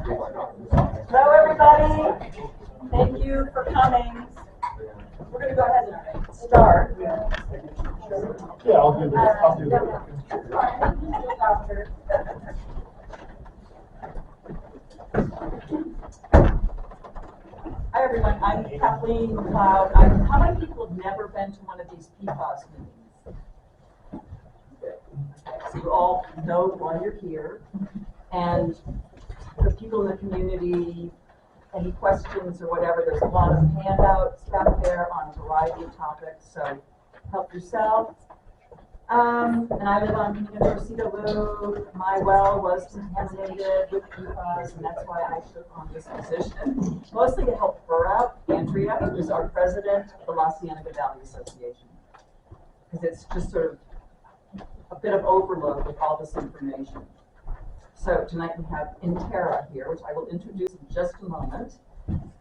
Hello, everybody. Thank you for coming. We're going to go ahead and start. Yeah, I'll do this. I'll do that. Hi, everyone. I'm Kathleen McLeod. How many people have never been to one of these PFAS meetings? So you all know why you're here. And the people in the community, any questions or whatever, there's a lot of handouts back there on a variety of topics, so help yourself. And I live on University Loop. My well was contaminated with PFAS, and that's why I took on this position, mostly to help her out. Andrea, who's our president of the La Cienega Valley Association, because it's just sort of a bit of overload with all this information. So tonight we have INTERA here, which I will introduce in just a moment.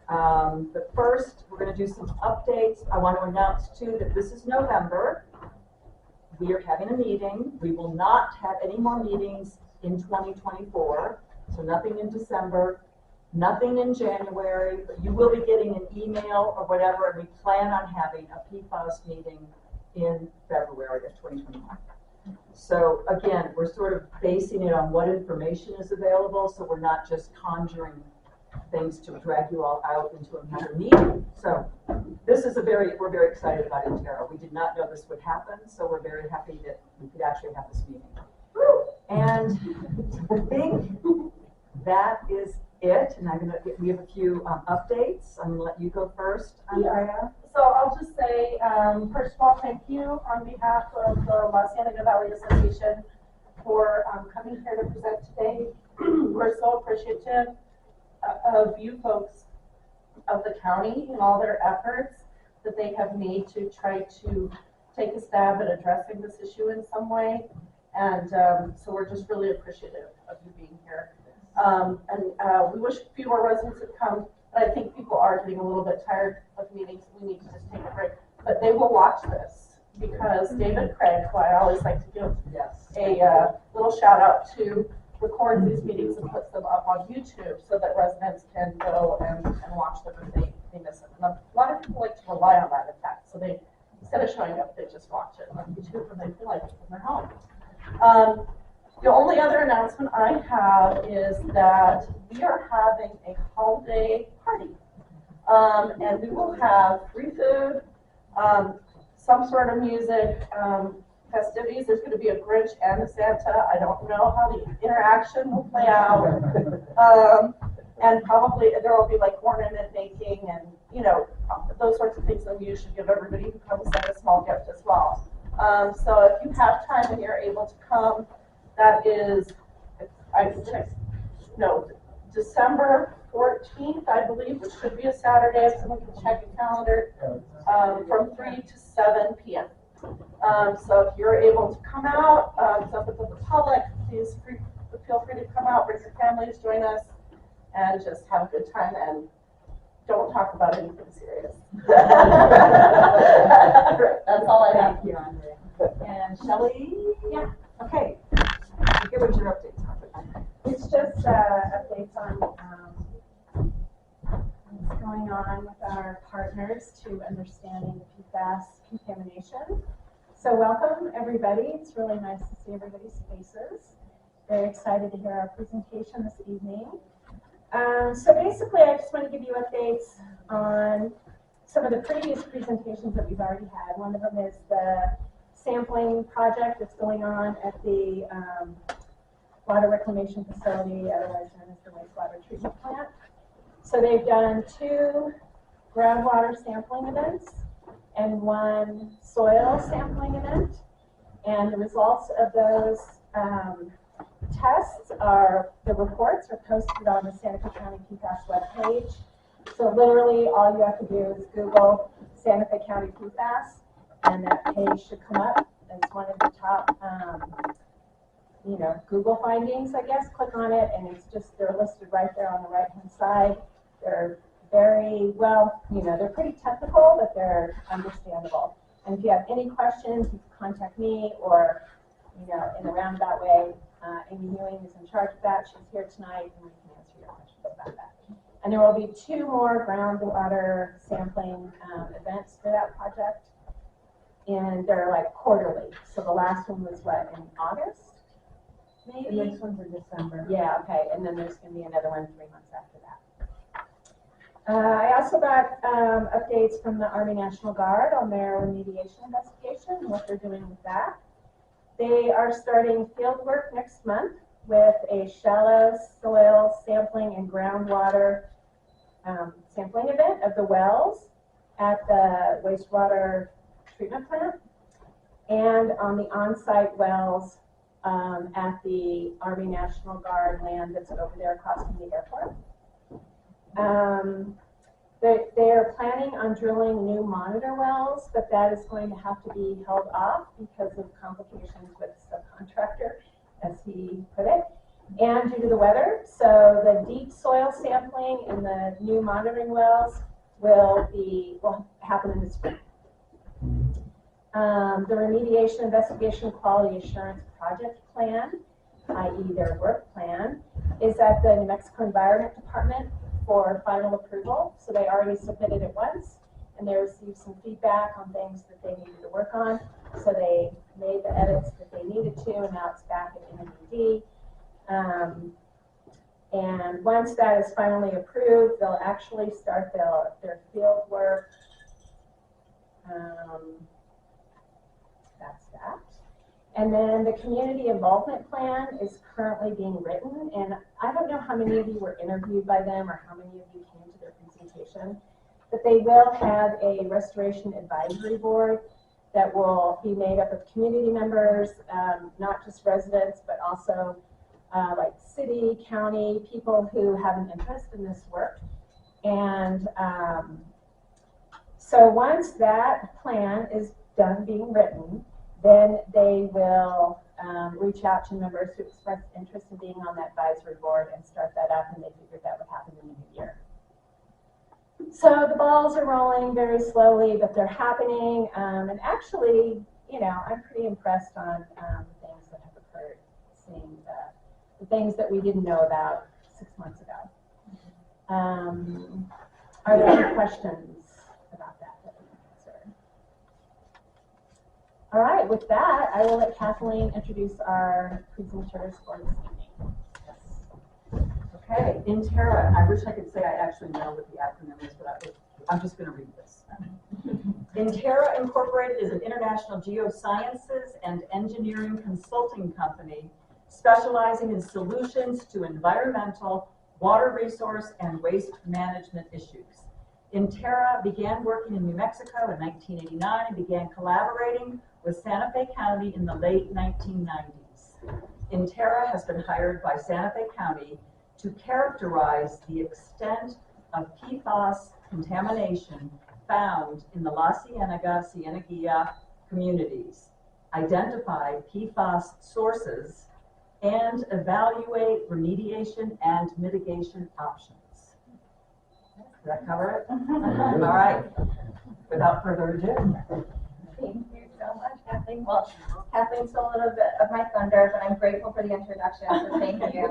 But first, we're going to do some updates. I want to announce, too, that this is November. We are having a meeting. We will not have any more meetings in 2024, so nothing in December, nothing in January, but you will be getting an email or whatever, and we plan on having a PFAS meeting in February of 2021. So again, we're sort of basing it on what information is available, so we're not just conjuring things to drag you all out into another meeting. So this is we're very excited about INTERA. We did not know this would happen, so we're very happy that we could actually have this meeting. And I think that is it. And we have a few updates. I'm gonna let you go first, Andrea. So I'll just say, first of all, thank you on behalf of the La Cienega Valley Association for coming here to present today. We're so appreciative of you folks of the county and all their efforts that they have made to try to take a stab at addressing this issue in some way. And so we're just really appreciative of you being here. We wish fewer residents would come, but I think people are getting a little bit tired of meetings. We need to just take a break. But they will watch this because D.Craig, who I always like to give a little shout out to, records these meetings and puts them up on YouTube so that residents can go and watch them if they miss it. And a lot of people like to rely on that, in fact. So they, instead of showing up, they just watch it on YouTube and they feel like it's in their home. The only other announcement I have is that we are having a holiday party. And we will have free food, some sort of music, festivities. There's going to be a Grinch and a Santa. I don't know how the interaction will play out. And probably there will be like ornament making and, you know, those sorts of things that we usually give everybody who comes send a small gift as well. So if you have time and you're able to come, that is, December 14th, I believe, which should be a Saturday, if someone can check the calendar, from 3 to 7 p.m. So if you're able to come out, it's open to the public, please feel free to come out, bring your families, join us, and just have a good time, and don't talk about anything serious. That's all I have. Thank you, Andrea. And Shelley? Yeah. Okay. Here was your update. It's just updates on what's going on with our partners to understanding the PFAS contamination. So welcome, everybody. It's really nice to see everybody's faces. Very excited to hear our presentation this evening. So basically, I just want to give you updates on some of the previous presentations that we've already had. One of them is the sampling project that's going on at the water reclamation facility, otherwise known as the wastewater treatment plant. So they've done 2 groundwater sampling events and 1 soil sampling event. And the results of those tests the reports are posted on the Santa Fe County PFAS webpage. So literally all you have to do is Google Santa Fe County PFAS, and that page should come up as one of the top Google findings, I guess. Click on it, and they're listed right there on the right-hand side. They're very well, they're pretty technical, but they're understandable. And if you have any questions, you can contact me, or, in a roundabout way, Amy Ewing is in charge of that. She's here tonight, and we can answer your questions about that. And there will be 2 more groundwater sampling events for that project. And they're like quarterly. So the last one was what, in August? Maybe? The next one's in December. Yeah, okay. And then there's going to be another one 3 months after that. I also got updates from the Army National Guard on their remediation investigation and what they're doing with that. They are starting field work next month with a shallow soil sampling and groundwater sampling event of the wells at the wastewater treatment plant and on the on-site wells at the Army National Guard land that's over there across from the airport. They are planning on drilling new monitor wells, but that is going to have to be held off because of complications with the subcontractor, as he put it, and due to the weather. So the deep soil sampling in the new monitoring wells will happen in the spring. The remediation investigation quality assurance project plan, i.e. their work plan, is at the New Mexico Environment Department for final approval. So they already submitted it once, and they received some feedback on things that they needed to work on. So they made the edits that they needed to, and now it's back at NMED. And once that is finally approved, they'll actually start their field work. That's that. And then the community involvement plan is currently being written, and I don't know how many of you were interviewed by them or how many of you came to their presentation, but they will have a restoration advisory board that will be made up of community members, not just residents, but also like city, county, people who have an interest in this work. And so once that plan is done being written, then they will reach out to members who express interest in being on that advisory board and start that up, and they figured that would happen in the new year. So the balls are rolling very slowly, but they're happening. And actually, you know, I'm pretty impressed on the things that have occurred, seeing the things that we didn't know about 6 months ago. Are there any questions about that we can answer? All right, with that, I will let Kathleen introduce our presenters for this evening. Okay, INTERA. I wish I could say I actually know what the acronym is, but I'm just going to read this. INTERA Incorporated is an international geosciences and engineering consulting company specializing in solutions to environmental, water resource, and waste management issues. INTERA began working in New Mexico in 1989 and began collaborating with Santa Fe County in the late 1990s. INTERA has been hired by Santa Fe County to characterize the extent of PFAS contamination found in the La Cienega communities, identify PFAS sources, and evaluate remediation and mitigation options. Does that cover it? All right. Without further ado. Thank you so much, Kathleen. Well, Kathleen stole a little bit of my thunder, but I'm grateful for the introduction, so thank you.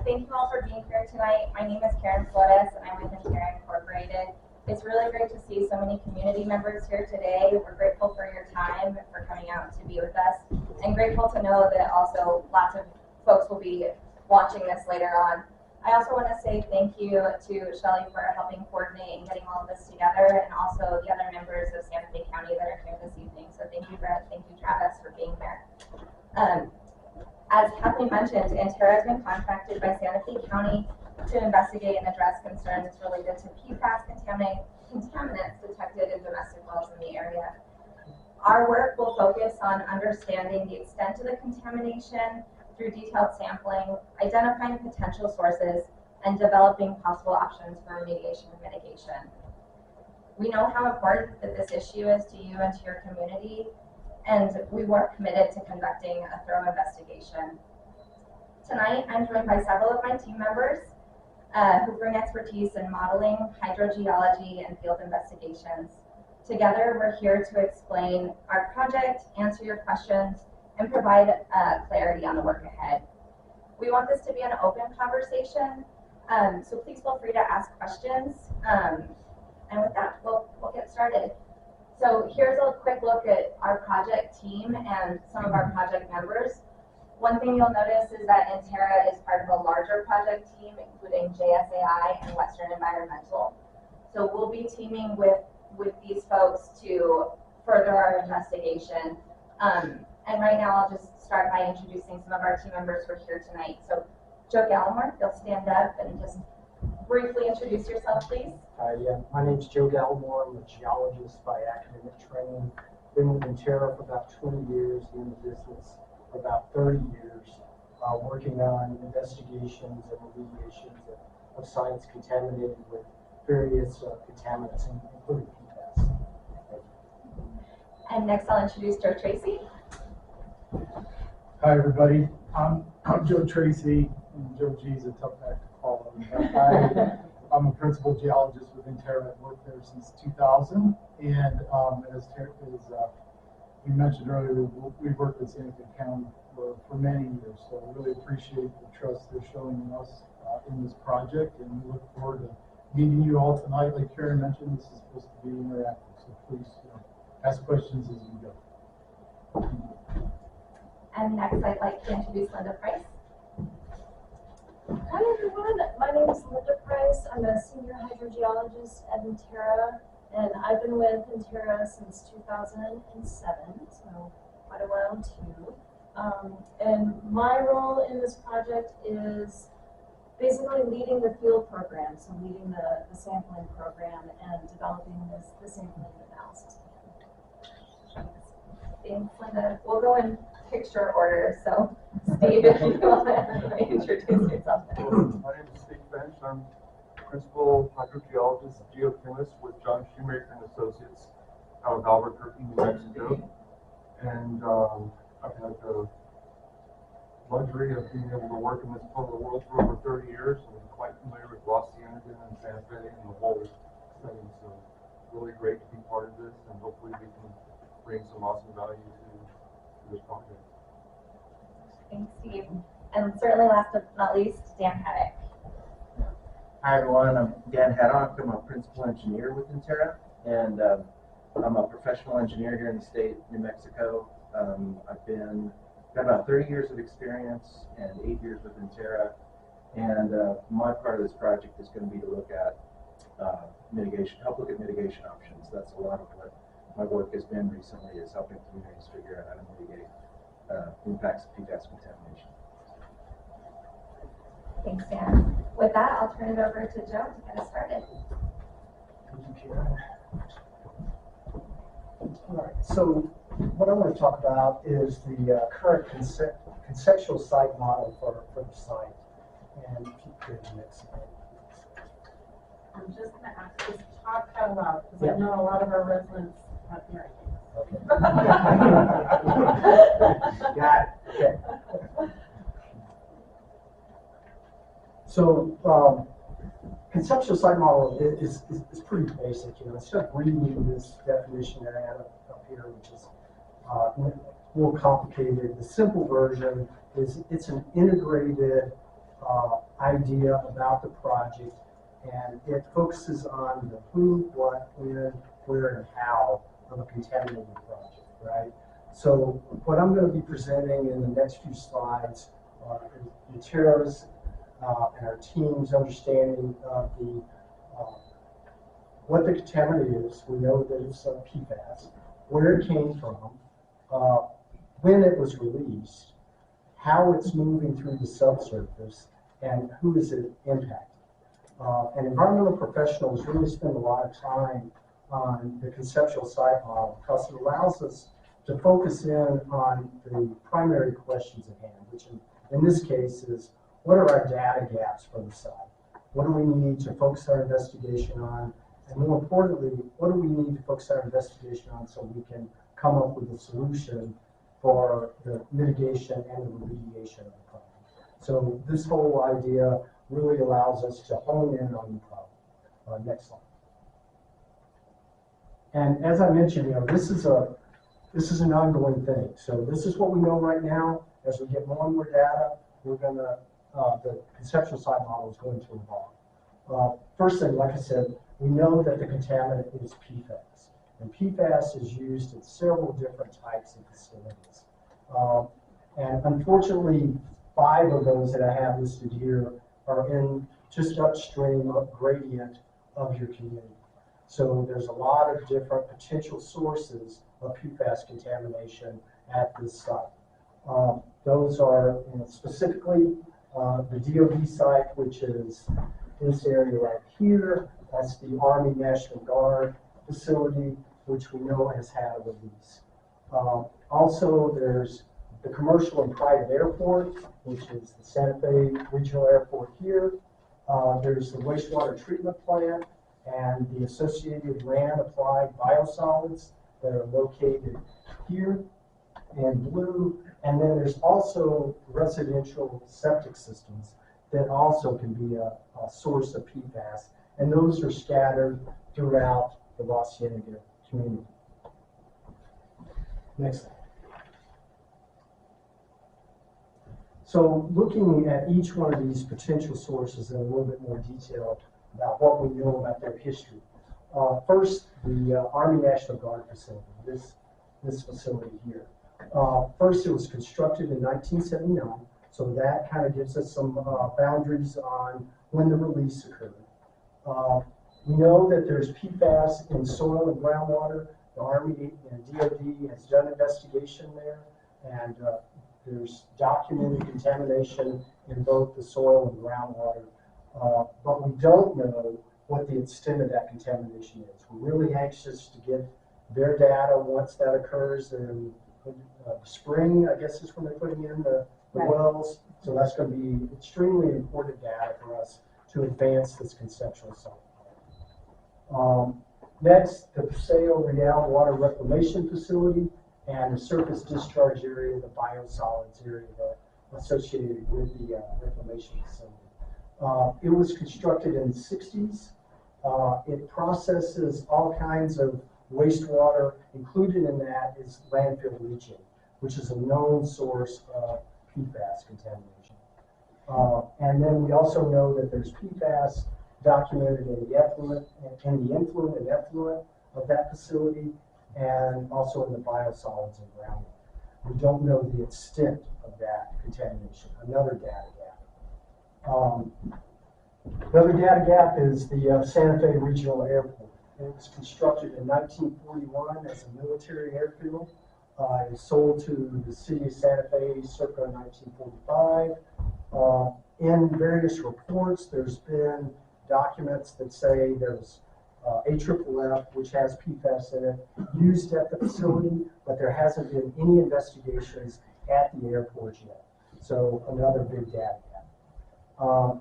Thank you all for being here tonight. My name is Karen Flores, and I'm with INTERA Incorporated. It's really great to see so many community members here today. We're grateful for your time, for coming out to be with us, and grateful to know that also lots of folks will be watching this later on. I also want to say thank you to Shelley for helping coordinate and getting all of this together, and also the other members of Santa Fe County that are here this evening. So thank you, Brett. Thank you, Travis, for being here. As Kathleen mentioned, INTERA has been contracted by Santa Fe County to investigate and address concerns related to PFAS contaminants detected in domestic wells in the area. Our work will focus on understanding the extent of the contamination through detailed sampling, identifying potential sources, and developing possible options for remediation and mitigation. We know how important that this issue is to you and to your community, and we were committed to conducting a thorough investigation. Tonight, I'm joined by several of my team members who bring expertise in modeling, hydrogeology, and field investigations. Together, we're here to explain our project, answer your questions, and provide clarity on the work ahead. We want this to be an open conversation, so please feel free to ask questions. And with that, we'll get started. So here's a quick look at our project team and some of our project members. One thing you'll notice is that INTERA is part of a larger project team, including JSAI and Western Environmental. So we'll be teaming with these folks to further our investigation. And right now I'll just start by introducing some of our team members who are here tonight. So Joe Gallimore, you'll stand up and just briefly introduce yourself, please. My name's Joe Gallimore. I'm a geologist by academic training. Been with INTERA for about 20 years, in the business for about 30 years, working on investigations and remediations of sites contaminated with various contaminants, including PFAS. And next I'll introduce Joe Tracy. Hi, everybody. I'm Joe Tracy, and Joe G is a tough act to follow. I'm a principal geologist with INTERA. I've worked there since 2000, and as we mentioned earlier, we've worked with Cienega County for many years, so I really appreciate the trust they're showing in us in this project, and we look forward to meeting you all tonight. Like Karen mentioned, this is supposed to be interactive, so please ask questions as we go. And next I'd like to introduce Linda Price. Hi everyone, my name is Linda Price. I'm a senior hydrogeologist at INTERA, and I've been with INTERA since 2007, so quite a while too. And my role in this project is basically leading the field program, so leading the sampling program and developing the sampling analysis plan. Thanks, Linda. We'll go in picture order, so Steve, if you want to introduce yourself. My name is Steve Bench. I'm principal hydrogeologist, geochemist with John Shoemaker and Associates out of Albuquerque, New Mexico. And I've had the luxury of being able to work in this part of the world for over 30 years. So I'm quite familiar with La Cienega and Santa Fe and the whole setting. So really great to be part of this, and hopefully we can bring some awesome value to this project. Thanks, Steve. And certainly last but not least, Dan Haddock. Hi everyone, I'm Dan Haddock. I'm a principal engineer with INTERA, and I'm a professional engineer here in the state of New Mexico. I've got about 30 years of experience and 8 years with INTERA, and my part of this project is going to be to look at help look at mitigation options. That's a lot of what my work has been recently, is helping communities figure out how to mitigate impacts of PFAS contamination. Thanks, Dan. With that, I'll turn it over to Joe to get us started. Thank you, Karen. All right, so what I want to talk about is the current conceptual site model for the site. And keep getting the next slide. I'm just gonna ask this to talk out loud, because I know a lot of our residents have hearing aids. Okay. Got it. Okay. So conceptual site model is pretty basic. Instead of reading this definition that I have up here, which is more complicated, the simple version is it's an integrated idea about the project, and it focuses on the who, what, when, where, and how of a contaminated project, right? So what I'm going to be presenting in the next few slides are INTERA's and our team's understanding of what the contaminant is. We know that it's PFAS, where it came from, when it was released, how it's moving through the subsurface, and who is it impacting. And environmental professionals really spend a lot of time on the conceptual site model because it allows us to focus in on the primary questions at hand, which in this case is, what are our data gaps for the site? What do we need to focus our investigation on? And more importantly, what do we need to focus our investigation on so we can come up with a solution for the mitigation and the remediation of the problem? So this whole idea really allows us to hone in on the problem. Next slide. And as I mentioned, this is a this is an ongoing thing. So this is what we know right now. As we get more and more data, we're gonna, the conceptual site model is going to evolve. First thing, like I said, we know that the contaminant is PFAS. And PFAS is used in several different types of facilities. And unfortunately, 5 of those that I have listed here are in just upstream, up gradient of your community. So there's a lot of different potential sources of PFAS contamination at this site. Those are specifically the DOD site, which is this area right here. That's the Army National Guard facility, which we know has had a release. Also, there's the commercial and private airport, which is the Santa Fe Regional Airport here. There's the wastewater treatment plant and the associated land applied biosolids that are located here in blue. And then there's also residential septic systems that also can be a source of PFAS. And those are scattered throughout the La Cienega community. Next slide. So looking at each one of these potential sources in a little bit more detail about what we know about their history. First, the Army National Guard facility, this facility here. First, it was constructed in 1979, so that kind of gives us some boundaries on when the release occurred. We know that there's PFAS in soil and groundwater. The Army and DOD has done investigation there, and there's documented contamination in both the soil and groundwater. But we don't know what the extent of that contamination is. We're really anxious to get their data once that occurs in the spring, I guess is when they're putting in the wells. So that's going to be extremely important data for us to advance this conceptual site. Next, the Paseo Real Water Reclamation Facility and the surface discharge area, the biosolids area associated with the reclamation facility. It was constructed in the 60s. It processes all kinds of wastewater. Included in that is landfill leaching, which is a known source of PFAS contamination. And then we also know that there's PFAS documented in the effluent and effluent of that facility, and also in the biosolids and groundwater. We don't know the extent of that contamination. Another data gap. Another data gap is the Santa Fe Regional Airport. It was constructed in 1941 as a military airfield. It was sold to the city of Santa Fe circa 1945. In various reports, there's been documents that say there's AFFF, which has PFAS in it, used at the facility, but there hasn't been any investigations at the airport yet. So another big data gap.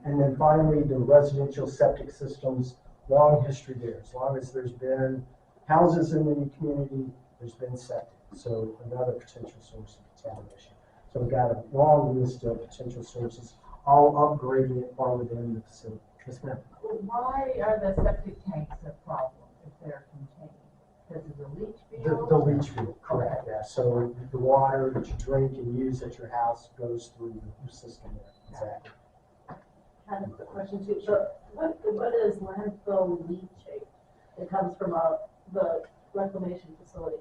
And then finally, the residential septic systems, long history there. As long as there's been houses in the community, there's been septic. So another potential source of contamination. So we've got a long list of potential sources, all upgrading it far within the facility. Yes, ma'am. Why are the septic tanks a problem if they're contained? Because of the leach field? The leach field, correct. Yeah. So the water that you drink and use at your house goes through your system there. Exactly. I have a question too. So what is landfill leachate? It comes from the reclamation facility.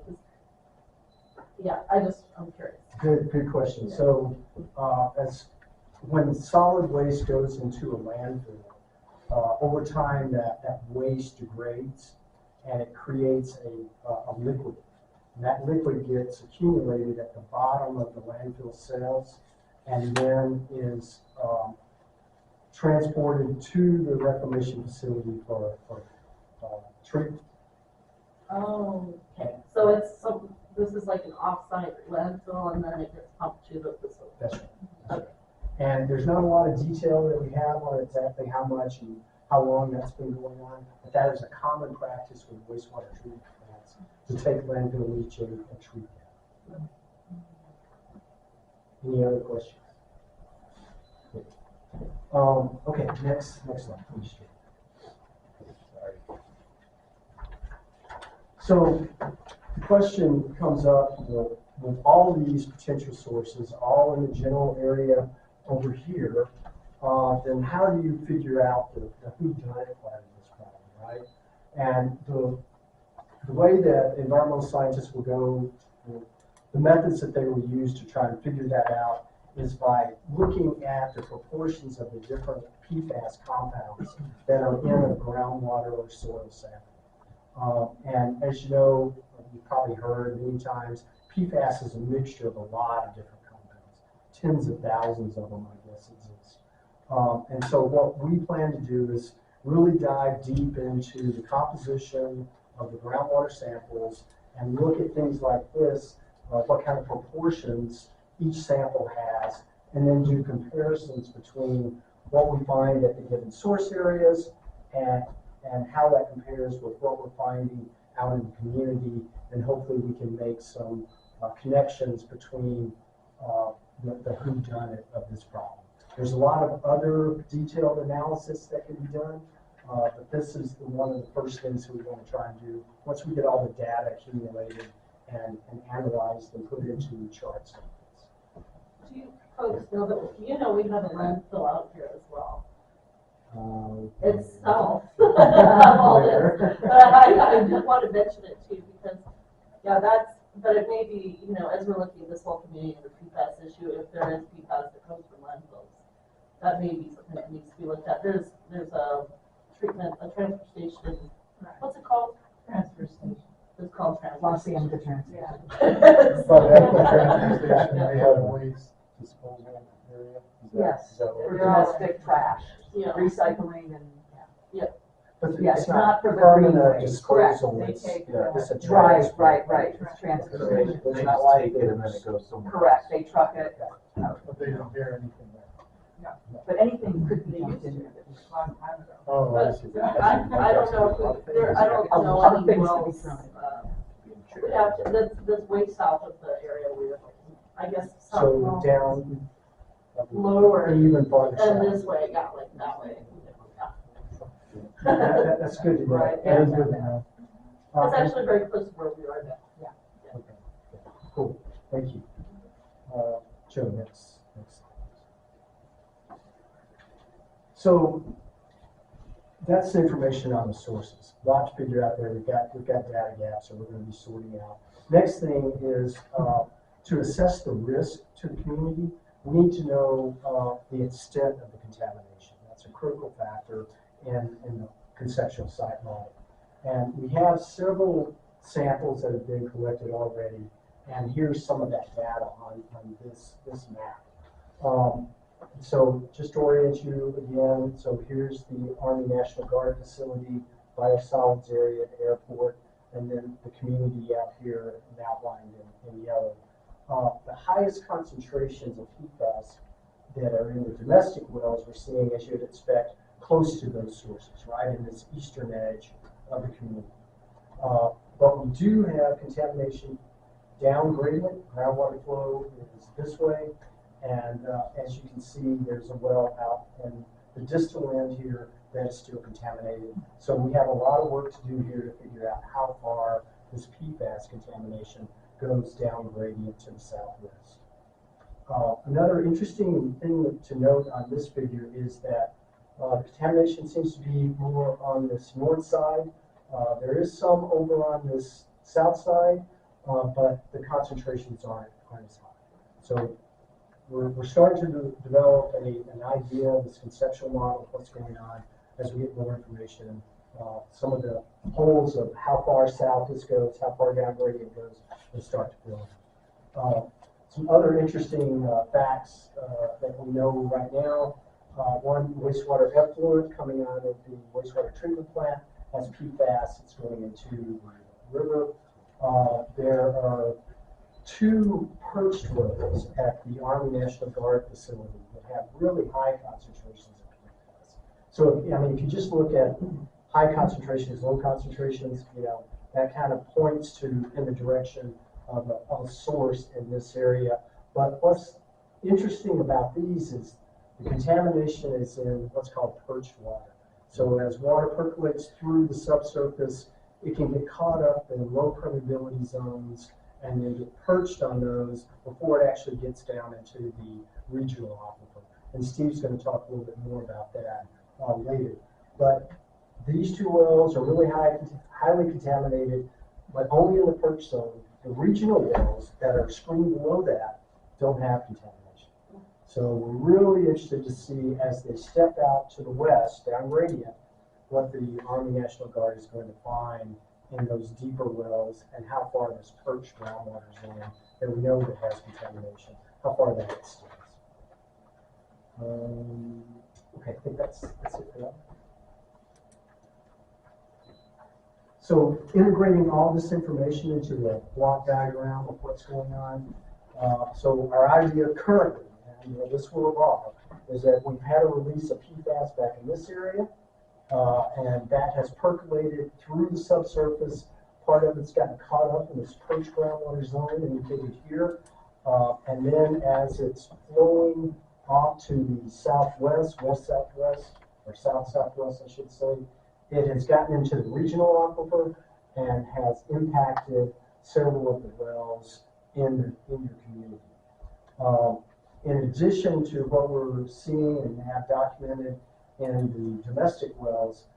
Yeah, I'm curious. Good question. So when solid waste goes into a landfill, over time that waste degrades and it creates a liquid. And that liquid gets accumulated at the bottom of the landfill cells and then is transported to the reclamation facility for treatment. Oh, okay. So this is like an off-site landfill and then it gets pumped to the facility. That's right. That's right. And there's not a lot of detail that we have on exactly how much and how long that's been going on, but that is a common practice with wastewater treatment plants to take landfill leachate and treat that. Any other questions? Okay, next slide, please. Sorry. So question comes up with all these potential sources, all in the general area over here, then how do you figure out the whodunit part of this problem, right? And the way that environmental scientists will go, the methods that they will use to try to figure that out is by looking at the proportions of the different PFAS compounds that are in a groundwater or soil sample. And as you know, you've probably heard many times, PFAS is a mixture of a lot of different compounds, tens of thousands of them, I guess exist. And so what we plan to do is really dive deep into the composition of the groundwater samples and look at things like this, what kind of proportions each sample has, and then do comparisons between what we find at the given source areas and how that compares with what we're finding out in the community, and hopefully we can make some connections between the whodunit of this problem. There's a lot of other detailed analysis that can be done, but this is one of the first things that we want to try and do once we get all the data accumulated and analyzed and put into charts. Do you folks know that, you know, we have a landfill out here as well? It's south of all this. But I just want to mention it too, because, yeah, but it may be, you know, as we're looking at this whole community and the PFAS issue, if there is PFAS that comes from landfills, that may be something that needs to be looked at. There's a transfer station, what's it called? Transfer station. It's called transfer Los station. Angeles transfer Yeah. But at the transfer station, they have a waste disposal area. Yes, Is that what- for domestic trash, Yeah. recycling and, But Yes, it's not not for the permanent greenway. disposal, Correct. They it's, take it's a right, transfer. right, it's transfer They station. just Not like take it and then it goes somewhere. Correct, they truck it, But they don't bear anything there. but anything could be dumped in there. Oh, I But see. I don't know if there, I don't A know lot of any things to be wells. thrown in. We have to, that's way south of the area we're, I guess, south. So down. Lower. Even farther And south. this way, yeah, like that way. That's good to know. Right, That is yeah. good to know. It's actually very close to where we are now. Okay, cool, thank you. Joe, next. So that's the information on the sources. A lot to figure out there. We've got data gaps, so we're going to be sorting out. Next thing is to assess the risk to the community. We need to know the extent of the contamination. That's a critical factor in the conceptual site model. And we have several samples that have been collected already, and here's some of that data on this map. So just to orient you again, so here's the Army National Guard facility, biosolids area at the airport, and then the community out here and outlined in yellow. The highest concentrations of PFAS that are in the domestic wells we're seeing, as you'd expect, close to those sources, right, in this eastern edge of the community. But we do have contamination down gradient. Groundwater flow is this way, and as you can see, there's a well out in the distal end here that is still contaminated. So we have a lot of work to do here to figure out how far this PFAS contamination goes down gradient to the southwest. Another interesting thing to note on this figure is that the contamination seems to be more on this north side. There is some over on this south side, but the concentrations aren't as high. So we're starting to develop an idea of this conceptual model of what's going on as we get more information. Some of the holes of how far south this goes, how far down gradient goes, will start to fill in. Some other interesting facts that we know right now. One, wastewater effluent coming out of the wastewater treatment plant has PFAS. It's going into the river. There are 2 perched wells at the Army National Guard facility that have really high concentrations of PFAS. So, I mean, if you just look at high concentrations, low concentrations, you know, that kind of points to in the direction of a source in this area. But what's interesting about these is the contamination is in what's called perched water. So as water percolates through the subsurface, it can get caught up in low permeability zones and then get perched on those before it actually gets down into the regional aquifer. And Steve's going to talk a little bit more about that later. But these two wells are really highly contaminated, but only in the perch zone. The regional wells that are screened below that don't have contamination. So we're really interested to see, as they step out to the west, down gradient, what the Army National Guard is going to find in those deeper wells and how far this perch groundwater zone that we know that has contamination, how far that extends. Okay, I think that's it for that. So integrating all this information into the block diagram of what's going on. So our idea currently, and this will evolve, is that we've had a release of PFAS back in this area, and that has percolated through the subsurface. Part of it's gotten caught up in this perch groundwater zone indicated here, and then as it's flowing off to the southwest, west-southwest, or south-southwest, I should say, it has gotten into the regional aquifer and has impacted several of the wells in your community. In addition to what we're seeing and have documented in the domestic wells,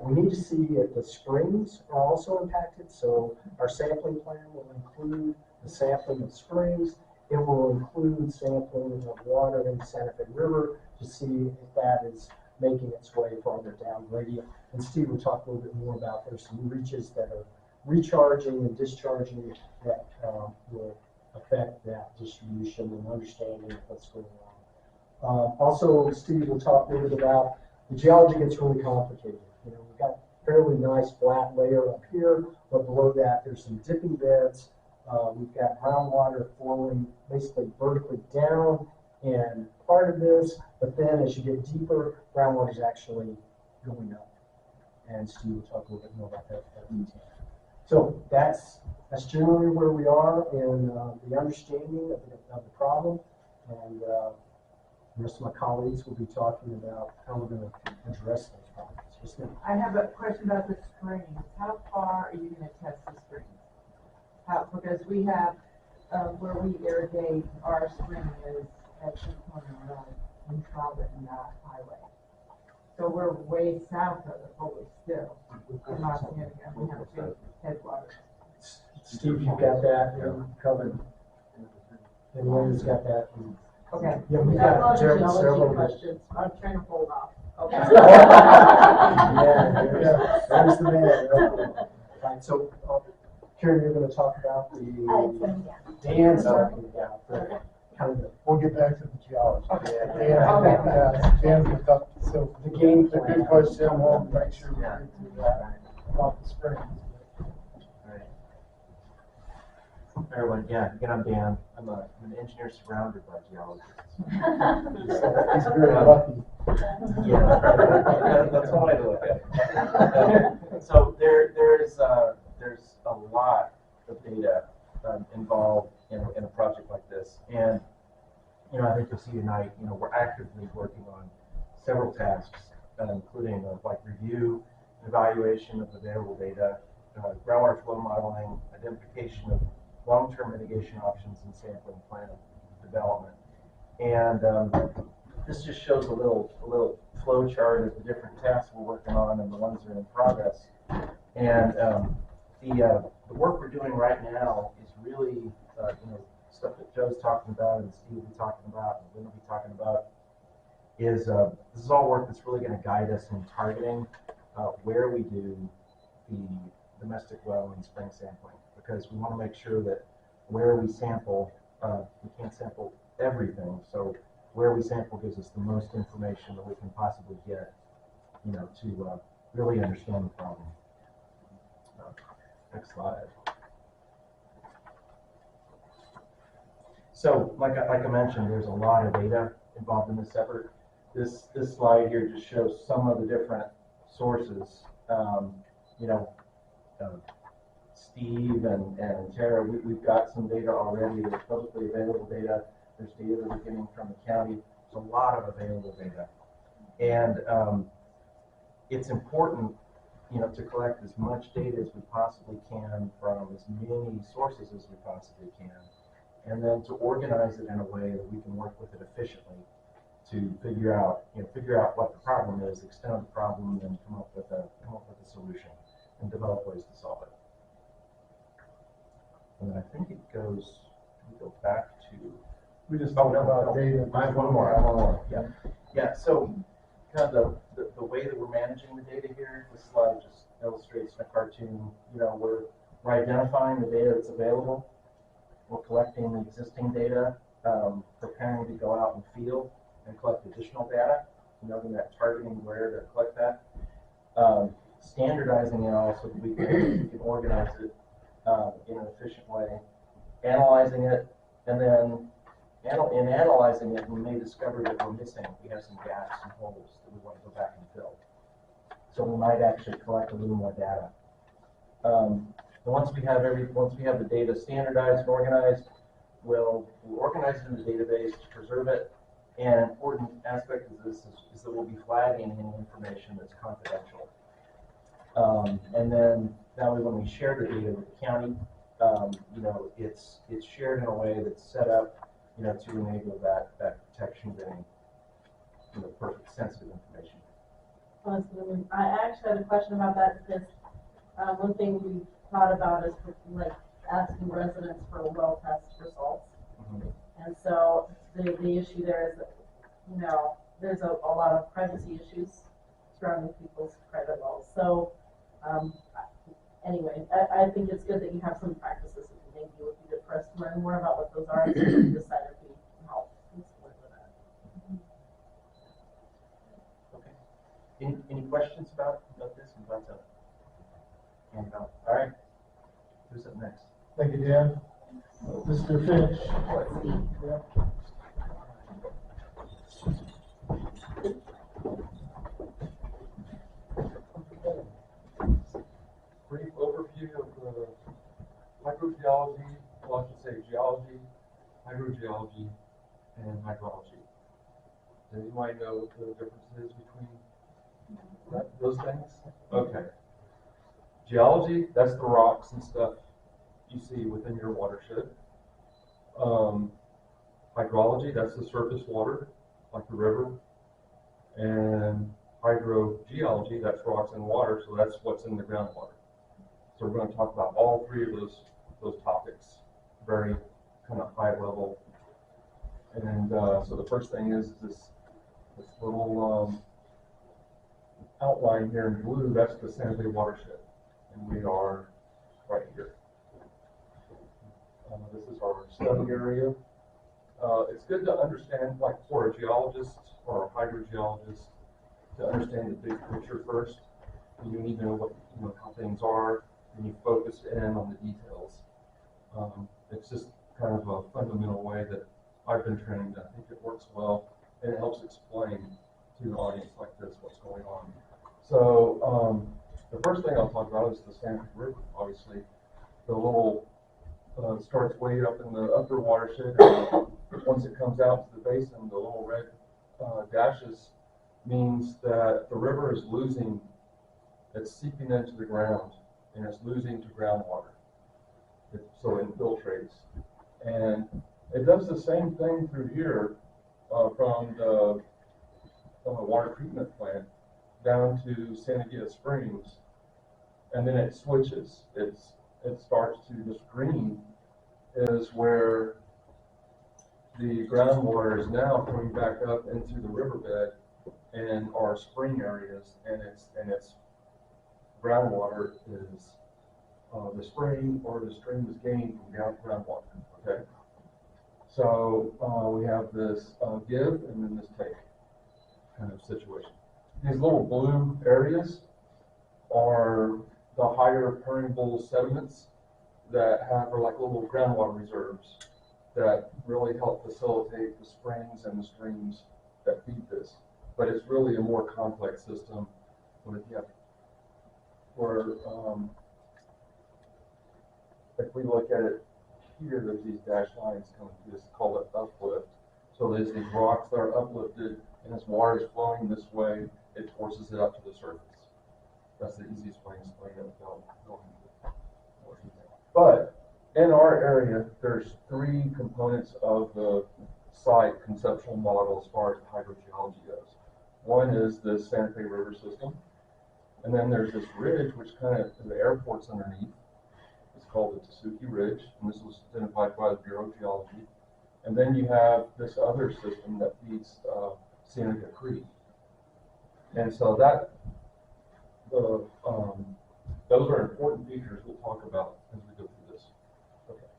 we need to see if the springs are also impacted. So our sampling plan will include the sampling of springs. It will include sampling of water in the Santa Fe River to see if that is making its way farther down gradient. And Steve will talk a little bit more about there's some reaches that are recharging and discharging that will affect that distribution and understanding of what's going on. Also, Steve will talk a little bit about the geology gets really complicated. You know, we've got a fairly nice flat layer up here, but below that there's some dipping beds. We've got groundwater flowing basically vertically down in part of this, but then as you get deeper, groundwater is actually going up. And Steve will talk a little bit more about that detail. So that's generally where we are in the understanding of the problem, and the rest of my colleagues will be talking about how we're going to address those problems. Just now. I have a question about the springs. How far are you going to test the springs? Because we have, where we irrigate, our spring is at the corner of Entrada and Highway. So we're way south of it, but we're still in Los Angeles. We have big headwaters. Steve, you got that covered? And Lynn's got that. Okay. Yeah, we That's got all the geology several. questions. I'm trying to hold off. Okay. Yeah, there's the man. Right, so Karen, you're going to talk about Dan's talking about the kind of the. We'll get back to the geology. Okay. Yeah, Dan's the tough, so The game the plan. good question, we'll make sure we get to that about the springs. Everyone, yeah, again, I'm Dan. I'm an engineer surrounded by geologists. He's very lucky. Yeah, that's one way to look at it. So there's a lot of data involved in a project like this, and I think you'll see tonight. We're actively working on several tasks, including like review and evaluation of available data, groundwater flow modeling, identification of long-term mitigation options, and sampling plan development. And this just shows a little flow chart of the different tasks we're working on and the ones that are in progress. And the work we're doing right now is really stuff that Joe's talking about and Steve will be talking about and Lynn will be talking about. This is all work that's really going to guide us in targeting where we do the domestic well and spring sampling, because we want to make sure that where we sample, we can't sample everything. So where we sample gives us the most information that we can possibly get, to really understand the problem. Next slide. So, like I mentioned, there's a lot of data involved in this effort. This slide here just shows some of the different sources. Steve and Tara, we've got some data already. There's publicly available data. There's data that we're getting from the county. There's a lot of available data. And it's important, to collect as much data as we possibly can from as many sources as we possibly can, and then to organize it in a way that we can work with it efficiently to figure out what the problem is, extend the problem, and come up with a solution and develop ways to solve it. And then I think we go back to. We just talked about data. I have one more. Yeah. So, kind of the way that we're managing the data here. This slide just illustrates in a cartoon. We're identifying the data that's available. We're collecting the existing data, preparing to go out in the field and collect additional data. Noting that targeting where to collect that, standardizing it all so that we can organize it in an efficient way, analyzing it, and then in analyzing it, we may discover that we're missing. We have some gaps and holes that we want to go back and fill. So we might actually collect a little more data. And once we have the data standardized and organized, we'll organize it in the database to preserve it. And an important aspect of this is that we'll be flagging any information that's confidential. And then that way, when we share the data with the county, it's shared in a way that's set up, to enable that protection of any, perfect sensitive information. I actually had a question about that because one thing we thought about is like asking residents for well test results. Mm-hmm. And so the issue there is that, there's a lot of privacy issues surrounding people's private wells. So anyway, I think it's good that you have some practices, and maybe it would be good for us to learn more about what those are and so we can decide if we can help with that. Okay. Any questions about this? I'm about to hand it out. All right. Who's up next? Thank you, Dan. Mr. Finch. Yeah. Brief overview of the hydrogeology, well, I should say geology, hydrogeology, and hydrology. Does anybody know what the difference is between those things? Okay. Geology, that's the rocks and stuff you see within your watershed. Hydrology, that's the surface water, like the river. And hydrogeology, that's rocks and water, so that's what's in the groundwater. So we're going to talk about all three of those topics, very kind of high level. And so the first thing is this little outline here in blue, that's the Santa Fe watershed. And we are right here. This is our study area. It's good to understand, like for a geologist or a hydrogeologist, to understand the big picture first. You need to know how things are, and you focus in on the details. It's just kind of a fundamental way that I've been trained. I think it works well, and it helps explain to an audience like this what's going on. So the first thing I'll talk about is the Santa Fe River. Obviously, the little starts way up in the upper watershed. Once it comes out to the basin, the little red dashes means that the river is losing, it's seeping into the ground, and it's losing to groundwater. So it infiltrates. And it does the same thing through here from the water treatment plant down to Cienega Springs, and then it switches. It starts to, this green is where the groundwater is now coming back up into the riverbed and our spring areas, and its groundwater is the spring or the stream is gained from groundwater. Okay, so we have this give and then this take kind of situation. These little blue areas are the higher permeable sediments that are like little groundwater reserves that really help facilitate the springs and the streams that feed this. But it's really a more complex system. If we look at it here, there's these dashed lines coming through. This is called an uplift. So there's these rocks that are uplifted, and as water is flowing this way, it forces it up to the surface. That's the easiest way to explain it without going into more detail. But in our area, there's 3 components of the site conceptual model as far as hydrogeology goes. One is the Santa Fe River system, and then there's this ridge which kind of, the airport's underneath. It's called the Tasuki Ridge, and this was identified by the Bureau of Geology. And then you have this other system that feeds Cienega Creek. And so that, those are important features we'll talk about as we go through this. Okay.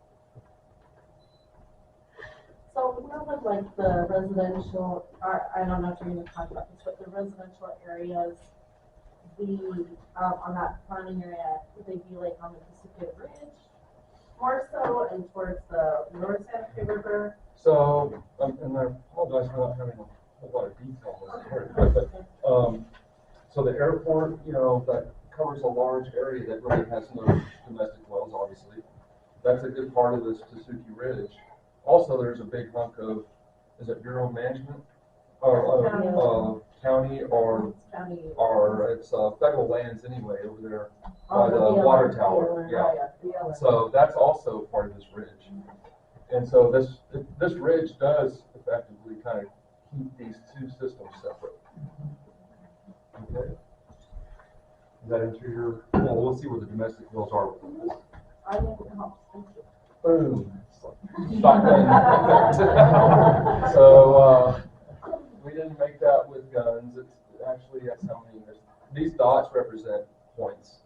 So where would like the residential, or I don't know if you're gonna talk about this, but the residential areas be, on that planning area, would they be like on the Pacific Ridge? More so and towards the North Santa Fe River? So, and I apologize for not having a whole lot of detail on this part, but, so the airport, you know, that covers a large area that really has no domestic wells, obviously. That's a good part of this Tasuki Ridge. Also, there's a big hunk of, is it Bureau of Management? Or, county or it's federal lands anyway over there by the water tower. Yeah. So that's also part of this ridge. And so this ridge does effectively kind of keep these 2 systems separate. Okay. Does that answer your, well, we'll see where the domestic wells are with this. I think it helps, thank you. Boom. Shotgun. So, we didn't make that with guns. It's actually, that's how many, these dots represent points.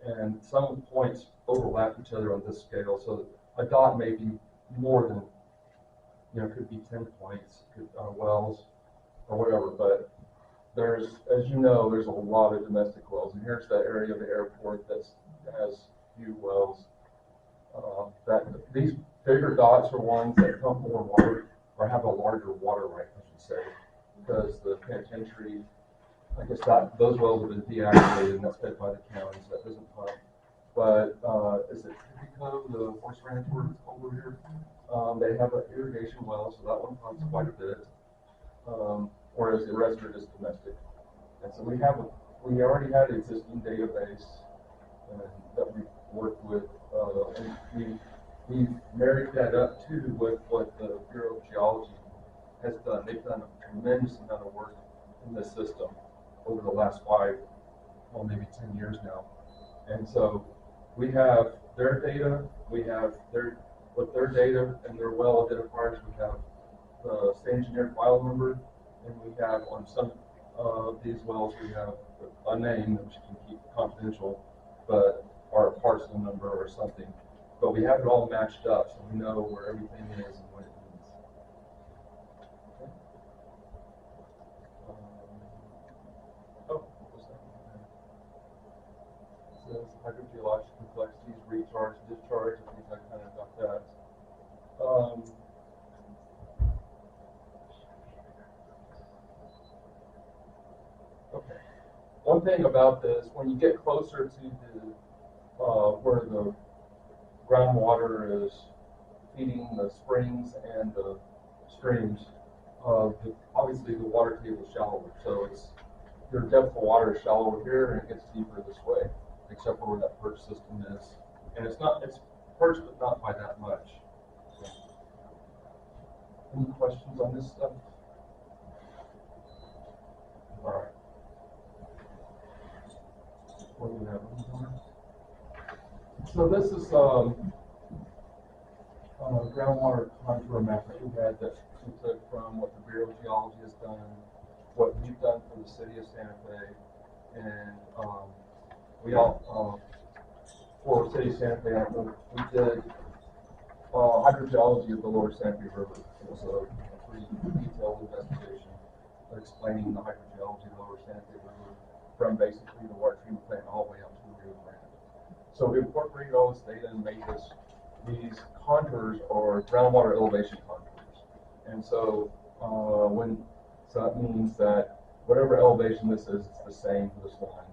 And some of the points overlap each other on this scale. So a dot may be more than, you know, could be 10 points, wells, or whatever. But there's, as you know, there's a lot of domestic wells. And here's that area of the airport that has few wells. These bigger dots are ones that pump more water or have a larger water right, I should say, because the penitentiary, I guess those wells have been deactivated and that's fed by the county, so that doesn't pump. But is it Tipico, the horse ranch where it's over here? They have an irrigation well, so that one pumps quite a bit. Whereas the rest are just domestic. And so we already had an existing database that we worked with, and we married that up to what the Bureau of Geology has done. They've done a tremendous amount of work in this system over the last 5, well, maybe 10 years now. And so we have their data, we have their data and their well identifiers. We have the state engineer file number, and we have on some of these wells we have a name which you can keep confidential, but or a parcel number or something. But we have it all matched up, so we know where everything is and what it means. Okay. What was that? It says hydrogeologic complexities, recharge, discharge. I think I kind of got that. Okay. One thing about this, when you get closer to the where the groundwater is feeding the springs and the streams, obviously the water table is shallower, so your depth of water is shallower here and it gets deeper this way, except for where that perch system is. And it's perched, but not by that much. So, any questions on this stuff? All right. What do we have? So this is groundwater contour map that we had that we took from what the Bureau of Geology has done, what we've done for the city of Santa Fe, and we all, for City of Santa Fe, we did hydrogeology of the lower Santa Fe River. It was a pretty detailed investigation explaining the hydrogeology of the lower Santa Fe River from basically the water treatment plant all the way up to the Rio Grande. So we incorporated all this data and made these contours or groundwater elevation contours. And so so that means that whatever elevation this is, it's the same for this line.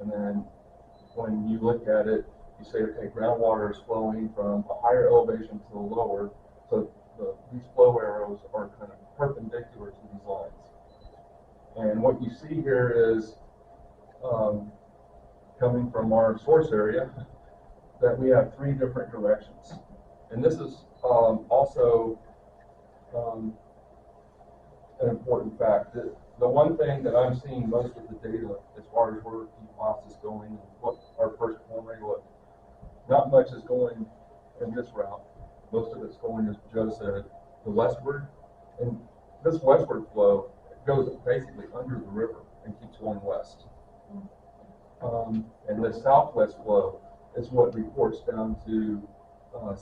And then when you look at it, you say, okay, groundwater is flowing from a higher elevation to a lower. So these flow arrows are kind of perpendicular to these lines. And what you see here is coming from our source area, that we have 3 different directions. And this is also an important fact. That the one thing that I'm seeing most of the data as far as where PFAS is going and what our first preliminary look, not much is going in this route. Most of it's going, as Joe said, the westward. And this westward flow goes basically under the river and keeps going west. And the southwest flow is what reports down to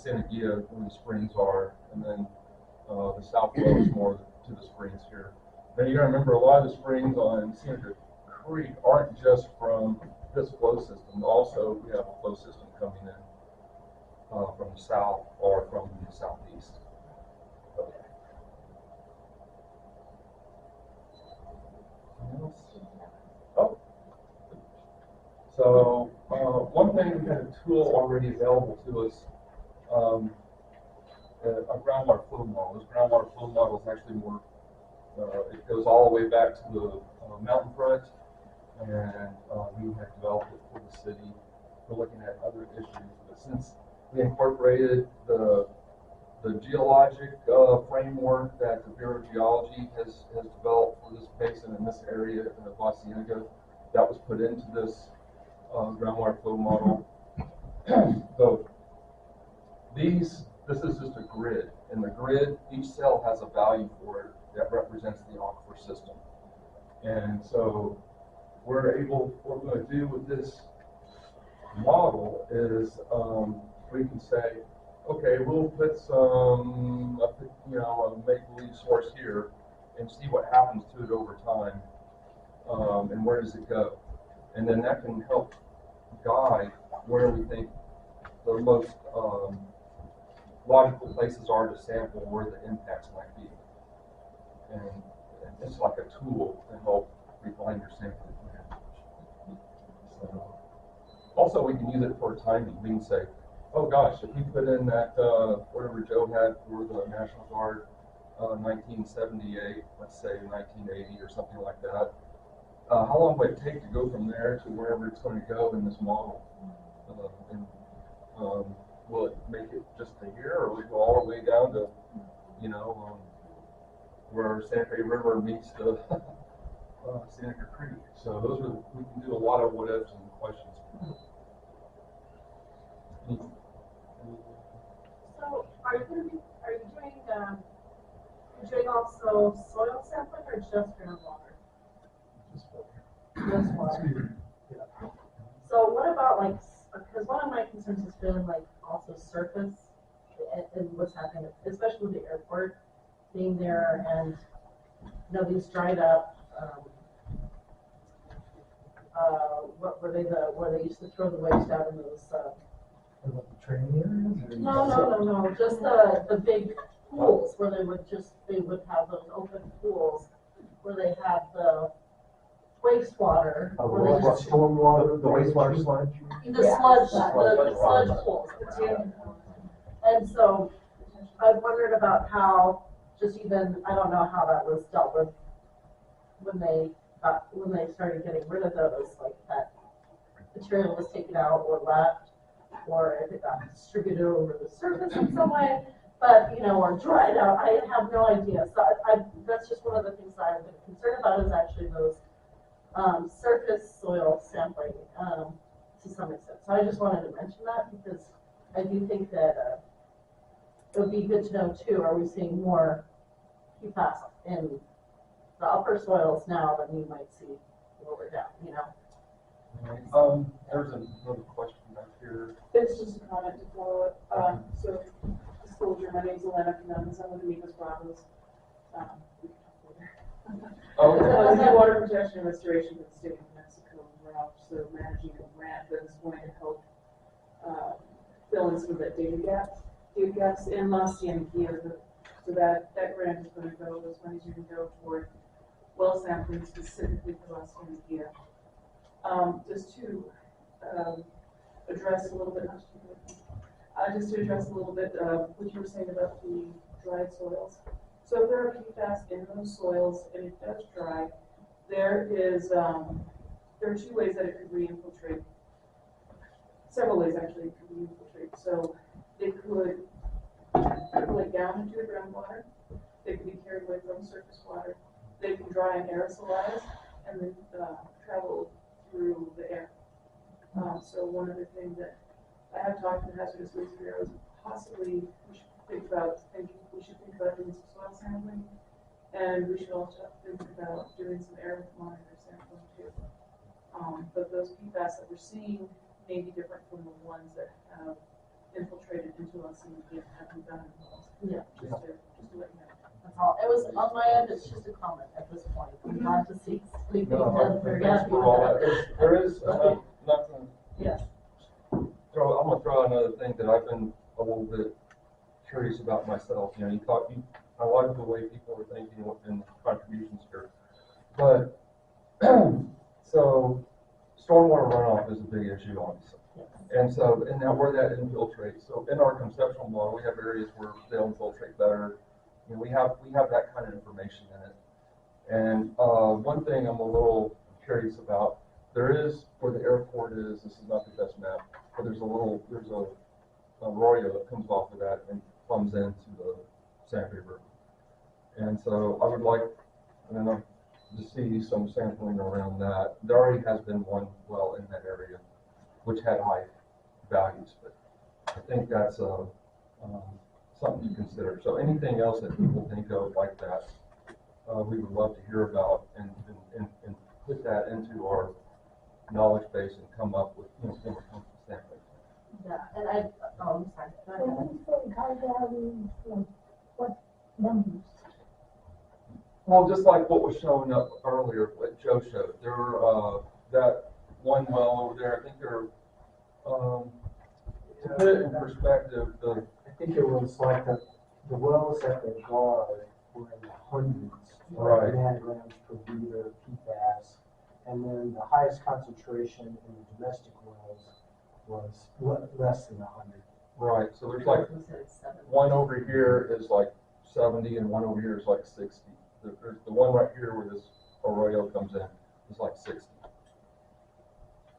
Cienega, where the springs are, and then the south flow is more to the springs here. Now you gotta remember, a lot of the springs on Cienega Creek aren't just from this flow system. Also, we have a flow system coming in from the south or from the southeast. Oh. So one thing, we had a tool already available to us, a groundwater flow model. This groundwater flow model is actually more, it goes all the way back to the mountain front, and we had developed it for the city for looking at other issues. But since we incorporated the geologic framework that the Bureau of Geology has developed for this basin in this area of La Cienega, that was put into this groundwater flow model. So this is just a grid, and the grid, each cell has a value for it that represents the aquifer system. And so what we're going to do with this model is we can say, okay, we'll put some, a make-believe source here and see what happens to it over time, and where does it go. And then that can help guide where we think the most logical places are to sample, where the impacts might be. And it's like a tool to help refine your sampling plan. So, also, we can use it for timing. We can say, oh gosh, if we put in that, whatever Joe had for the National Guard, 1978, let's say 1980 or something like that, how long would it take to go from there to wherever it's going to go in this model? Will it make it just to here, or will it go all the way down to, where Santa Fe River meets the Cienega Creek? So we can do a lot of what ifs and questions. So are you doing also soil sampling or just groundwater? Just water. Yeah. So what about because one of my concerns is feeling like also surface and what's happening, especially with the airport being there and these dried up, what were they, where they used to throw the waste out in those, What about the training areas? no, just the big pools where they would have those open pools where they had the wastewater. Where they just- Stormwater, the wastewater sludge? The sludge pools. And so I wondered about how, I don't know how that was dealt with when they started getting rid of those, like that material was taken out or left, or if it got distributed over the surface in some way, but, or dried out. I have no idea. So that's just one of the things that I'm concerned about is actually those surface soil sampling to some extent. So I just wanted to mention that because I do think that it would be good to know too, are we seeing more PFAS in the upper soils now than we might see lower down, There's another question back here. It's just a comment to follow up. So, disclosure, my name's Elena Fernandez, I'm with Amigos Bravos. The Water Protection and Restoration for the State of New Mexico. We're also managing a grant that is going to help fill in some of that data gaps in La Cienega. So that grant is going to go, those monies are going to go toward well sampling specifically for La Cienega. Just to address a little bit what you were saying about the dried soils. So if there are PFAS in those soils and it does dry, there are 2 ways that it could re-infiltrate. several ways actually it could be infiltrated. So they could percolate down into the groundwater. They could be carried away from surface water. They can dry and aerosolize and then travel through the air. So one other thing that I have talked to the Hazardous Waste Bureau is possibly we should think about doing some soil sampling, and we should also think about doing some air monitor sampling too. But those PFAS that we're seeing may be different from the ones that have infiltrated into us and have been done in wells. Yeah. Just to let you know. That's all. It was, on my end, it's just a comment at this point. I'm glad to see sleeping. No, thanks for all that. There is, nothing. Yes. I'm gonna throw out another thing that I've been a little bit curious about myself. You know, I like the way people are thinking in contributions here. But, so, stormwater runoff is a big issue, obviously. And so, and now where that infiltrates. So in our conceptual model, we have areas where they'll infiltrate better. You know, we have that kind of information in it. And one thing I'm a little curious about, there is, where the airport is, this is not the best map, but there's a arroyo that comes off of that and plumbs into the Santa Fe River. And so I would like, to see some sampling around that. There already has been one well in that area, which had high values, but I think that's something to consider. So anything else that people think of like that, we would love to hear about and put that into our knowledge base and come up with, from a standpoint. Yeah, and I'm sorry. Go ahead. What numbers? Well, just like what was showing up earlier, what Joe showed, there were that one well over there. I think there, to put it in perspective, I think it was like the wells that they guard were in the hundreds Right. of nanograms per liter PFAS, and then the highest concentration in the domestic wells was less than 100. right. So there's like one over here is like 70, and one over here is like 60. There's the one right here where this arroyo comes in is like 60.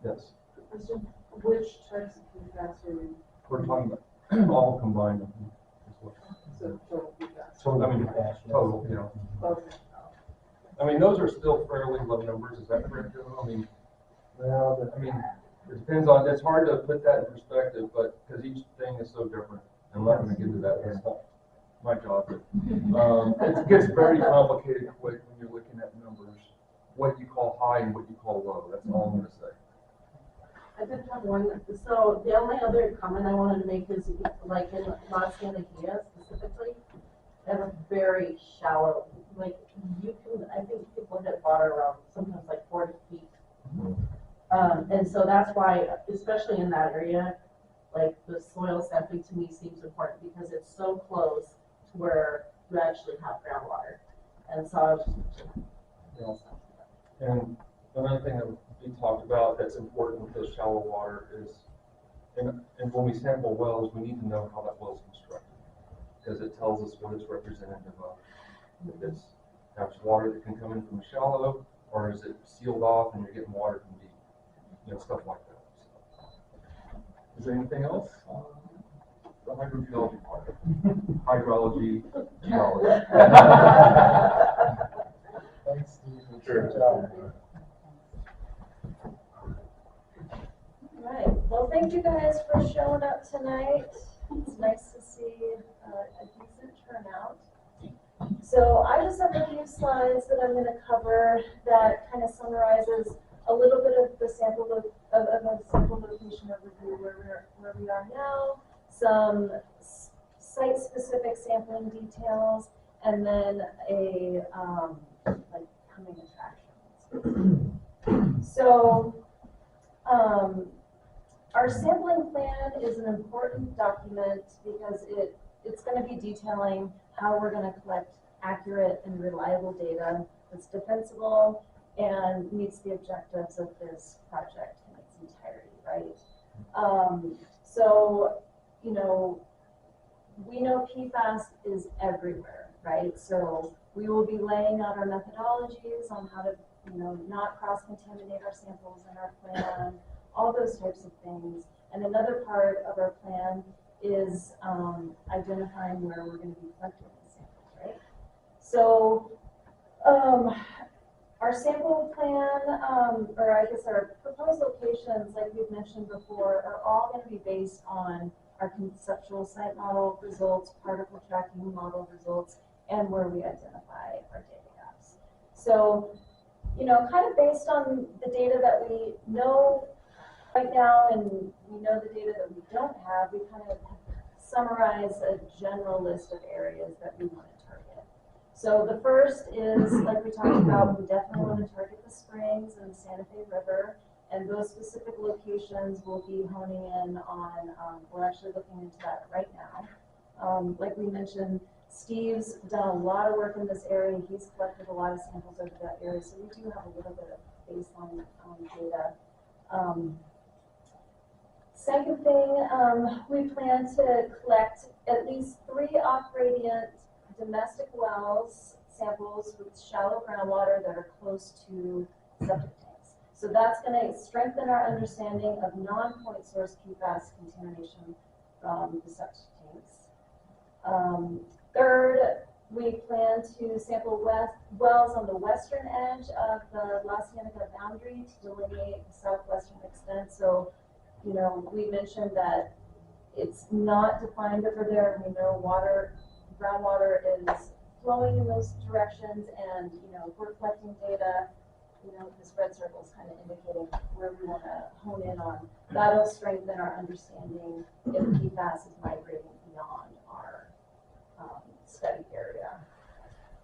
Yes. Question, which types of PFAS are we, We're talking about all combined. so total PFAS? So, I mean, PFAS, yes. total, you know. Okay. I mean, those are still fairly low numbers, is that correct, Joe? I mean, Well, I mean, it depends on, it's hard to put that in perspective, but, because each thing is so different. I'm not gonna get into that, that's not my job, but, it gets very complicated quick when you're looking at numbers. What you call high and what you call low, that's all I'm gonna say. I did have one, so the only other comment I wanted to make is, like in Cienega specifically, they have a very shallow, like, you can, I think people hit water around sometimes like 40 feet. And so that's why, especially in that area, like the soil sampling to me seems important because it's so close to where you actually have groundwater. And so I was just mentioning that. And another thing that we talked about that's important with this shallow water is, and when we sample wells, we need to know how that well is constructed, because it tells us what it's representative of. If it's perhaps water that can come in from shallow, or is it sealed off and you're getting water from deep, stuff like that. So, is there anything else on the hydrogeology part? Hydrology, geology. thanks, Steve. Sure. Good job. Right, well, thank you guys for showing up tonight. It's nice to see a decent turnout. So I just have a few slides that I'm gonna cover that kind of summarizes a little bit of the sample of a sample location overview where we are now, some site-specific sampling details, and then a like coming attractions. So our sampling plan is an important document because it's going to be detailing how we're going to collect accurate and reliable data that's defensible and meets the objectives of this project in its entirety, right? So, we know PFAS is everywhere, right? So we will be laying out our methodologies on how to not cross-contaminate our samples in our plan, all those types of things. And another part of our plan is identifying where we're going to be collecting the samples, right? So our sample plan, or I guess our proposed locations, like we've mentioned before, are all going to be based on our conceptual site model results, particle tracking model results, and where we identify our data gaps. So, kind of based on the data that we know right now, and we know the data that we don't have, we kind of summarize a general list of areas that we want to target. So the first is, like we talked about, we definitely want to target the springs and the Santa Fe River, and those specific locations we'll be honing in on. We're actually looking into that right now. Like we mentioned, Steve's done a lot of work in this area. He's collected a lot of samples over that area, so we do have a little bit of baseline data. Second thing, we plan to collect at least 3 off-gradient domestic wells samples with shallow groundwater that are close to septic tanks. So that's going to strengthen our understanding of non-point source PFAS contamination from the septic tanks. Third, we plan to sample wells on the western edge of the La Cienega boundary to delineate the southwestern extent. So, we mentioned that it's not defined over there. We know groundwater is flowing in those directions, and if we're collecting data, this red circle is kind of indicating where we want to hone in on. That'll strengthen our understanding if PFAS is migrating beyond our study area.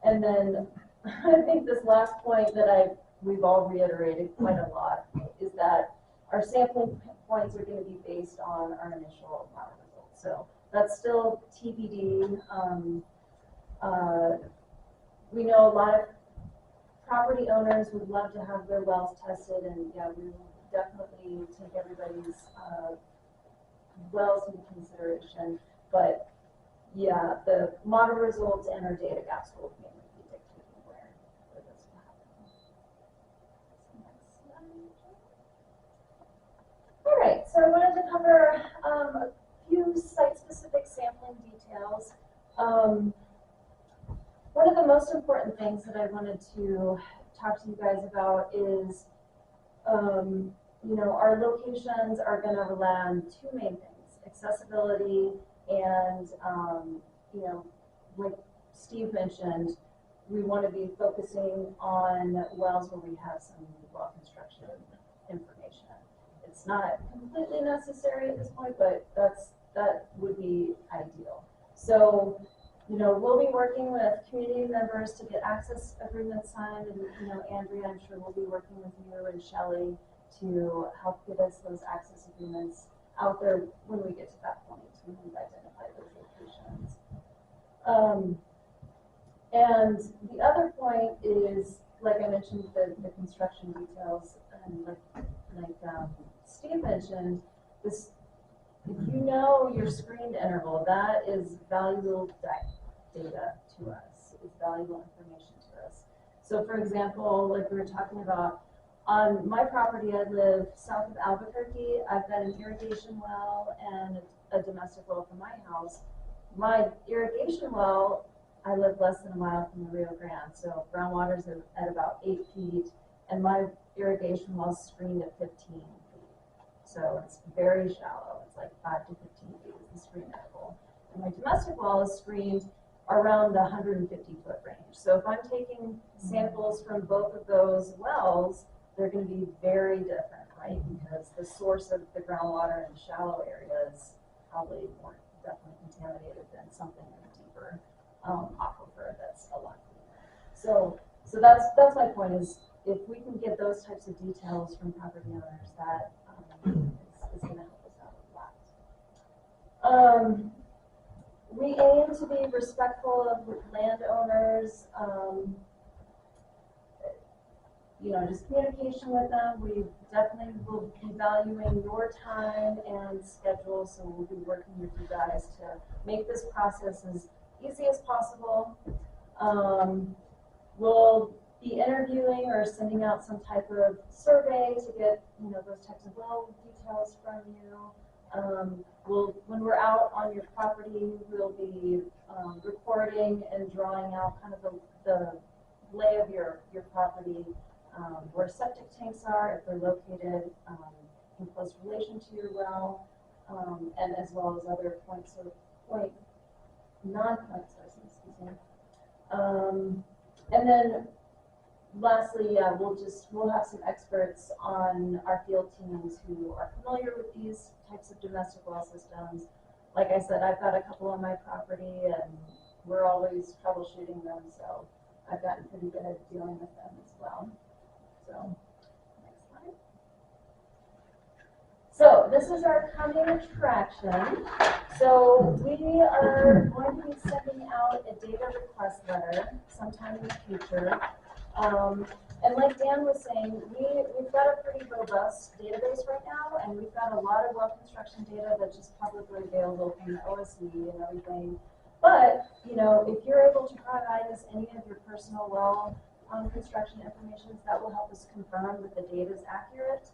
And then I think this last point that we've all reiterated quite a lot is that our sampling points are going to be based on our initial model results. So that's still TBD. We know a lot of property owners would love to have their wells tested, and yeah, we will definitely take everybody's wells into consideration. But yeah, the model results and our data gaps will mainly be dictating where this will happen. All right, so I wanted to cover a few site-specific sampling details. One of the most important things that I wanted to talk to you guys about is, our locations are going to rely on 2 main things: accessibility and, like Steve mentioned, we want to be focusing on wells where we have some well construction information. It's not completely necessary at this point, but that would be ideal. So, we'll be working with community members to get access agreements signed, and Andrea, I'm sure we'll be working with you and Shelley to help get us those access agreements out there when we get to that point, when we've identified those locations. And the other point is, like I mentioned, the construction details, and like Steve mentioned, this, if you know your screened interval, that is valuable data to us, is valuable information to us. So for example, like we were talking about, on my property, I live south of Albuquerque. I've got an irrigation well and a domestic well from my house. My irrigation well, I live less than a mile from the Rio Grande, so groundwater's at about 8 feet, and my irrigation well is screened at 15 feet. So it's very shallow. It's like 5 to 15 feet is the screen interval. And my domestic well is screened around the 150-foot range. So if I'm taking samples from both of those wells, they're going to be very different, right? Because the source of the groundwater in shallow areas probably more definitely contaminated than something in a deeper aquifer that's a lot cleaner. So that's my point, is if we can get those types of details from property owners, that is going to help us out a lot. We aim to be respectful of landowners, just communication with them. We definitely will be valuing your time and schedule, so we'll be working with you guys to make this process as easy as possible. We'll be interviewing or sending out some type of survey to get, those types of well details from you. When we're out on your property, we'll be recording and drawing out kind of the lay of your property, where septic tanks are, if they're located in close relation to your well, and as well as other non-point sources, excuse me. And then lastly, we'll have some experts on our field teams who are familiar with these types of domestic well systems. Like I said, I've got a couple on my property and we're always troubleshooting them, so I've gotten pretty good at dealing with them as well. So, next slide. So this is our coming attraction. So we are going to be sending out a data request letter sometime in the future. And like Dan was saying, we've got a pretty robust database right now, and we've got a lot of well construction data that's just publicly available from the OSC and everything. But, if you're able to provide us any of your personal well construction information, that will help us confirm that the data is accurate.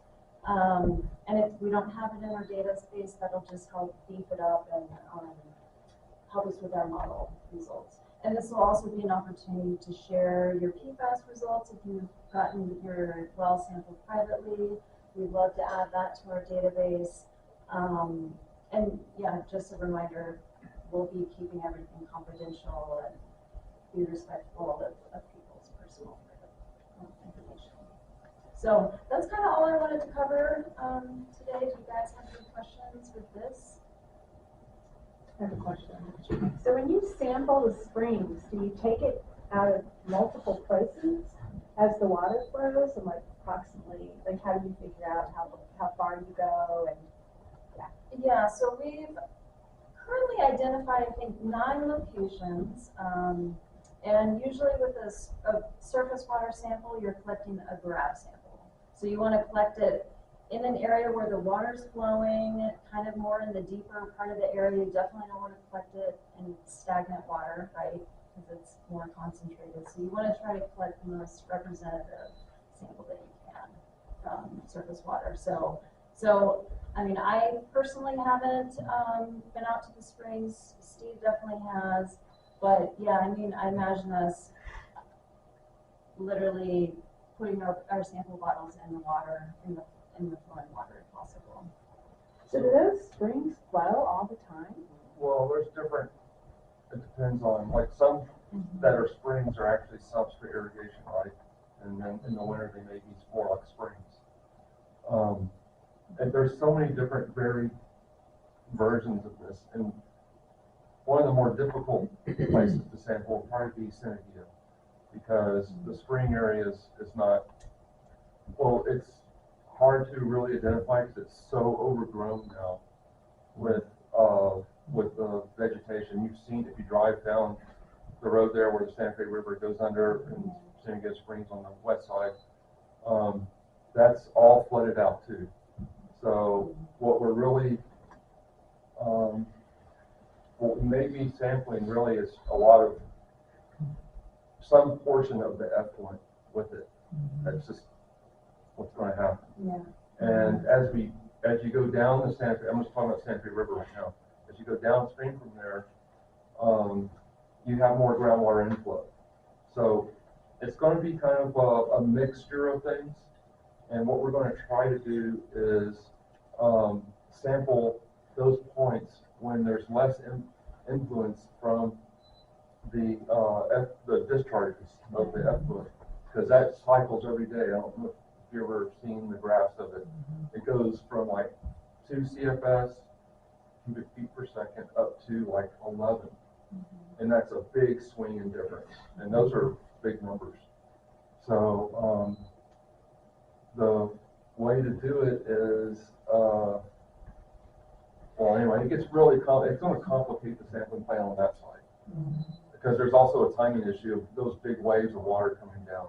And if we don't have it in our data space, that'll just help beef it up and help us with our model results. And this will also be an opportunity to share your PFAS results if you've gotten your well sampled privately. We'd love to add that to our database. And yeah, just a reminder, we'll be keeping everything confidential and be respectful of people's personal information. So that's kind of all I wanted to cover today. Do you guys have any questions with this? I have a question. So when you sample the springs, do you take it out of multiple places as the water flows, and approximately, how do you figure out how far you go? And yeah, so we've currently identified, I think, 9 locations, and usually with a surface water sample, you're collecting a grab sample. So you want to collect it in an area where the water's flowing, kind of more in the deeper part of the area. You definitely don't want to collect it in stagnant water, right? Because it's more concentrated. So you want to try to collect the most representative sample that you can from surface water. So I mean, I personally haven't been out to the springs. Steve definitely has. But yeah, I mean, I imagine us literally putting our sample bottles in the water, in the flowing water if possible. so do those springs flow all the time? Well, there's different, it depends on, some that are springs are actually subs for irrigation, right? And then in the winter, they may be more like springs. And there's so many different varied versions of this. And one of the more difficult places to sample would probably be Cienega, because the spring area is not, well, it's hard to really identify because it's so overgrown now with the vegetation. You've seen, if you drive down the road there where the Santa Fe River goes under and Cienega Springs on the west side, that's all flooded out too. So what we're really, what we may be sampling really is a lot of, some portion of the effluent with it. That's just what's going to happen. Yeah. And as you go down the Santa Fe, I'm just talking about Santa Fe River right now. As you go downstream from there, you have more groundwater inflow. So it's going to be kind of a mixture of things. And what we're going to try to do is sample those points when there's less influence from the discharges of the effluent, because that cycles every day. I don't know if you've ever seen the graphs of it. It goes from 2 CFS cubic feet per second up to 11. And that's a big swing in difference. And those are big numbers. So the way to do it is, well, anyway, it gets really, it's going to complicate the sampling plan on that side. Because there's also a timing issue of those big waves of water coming down.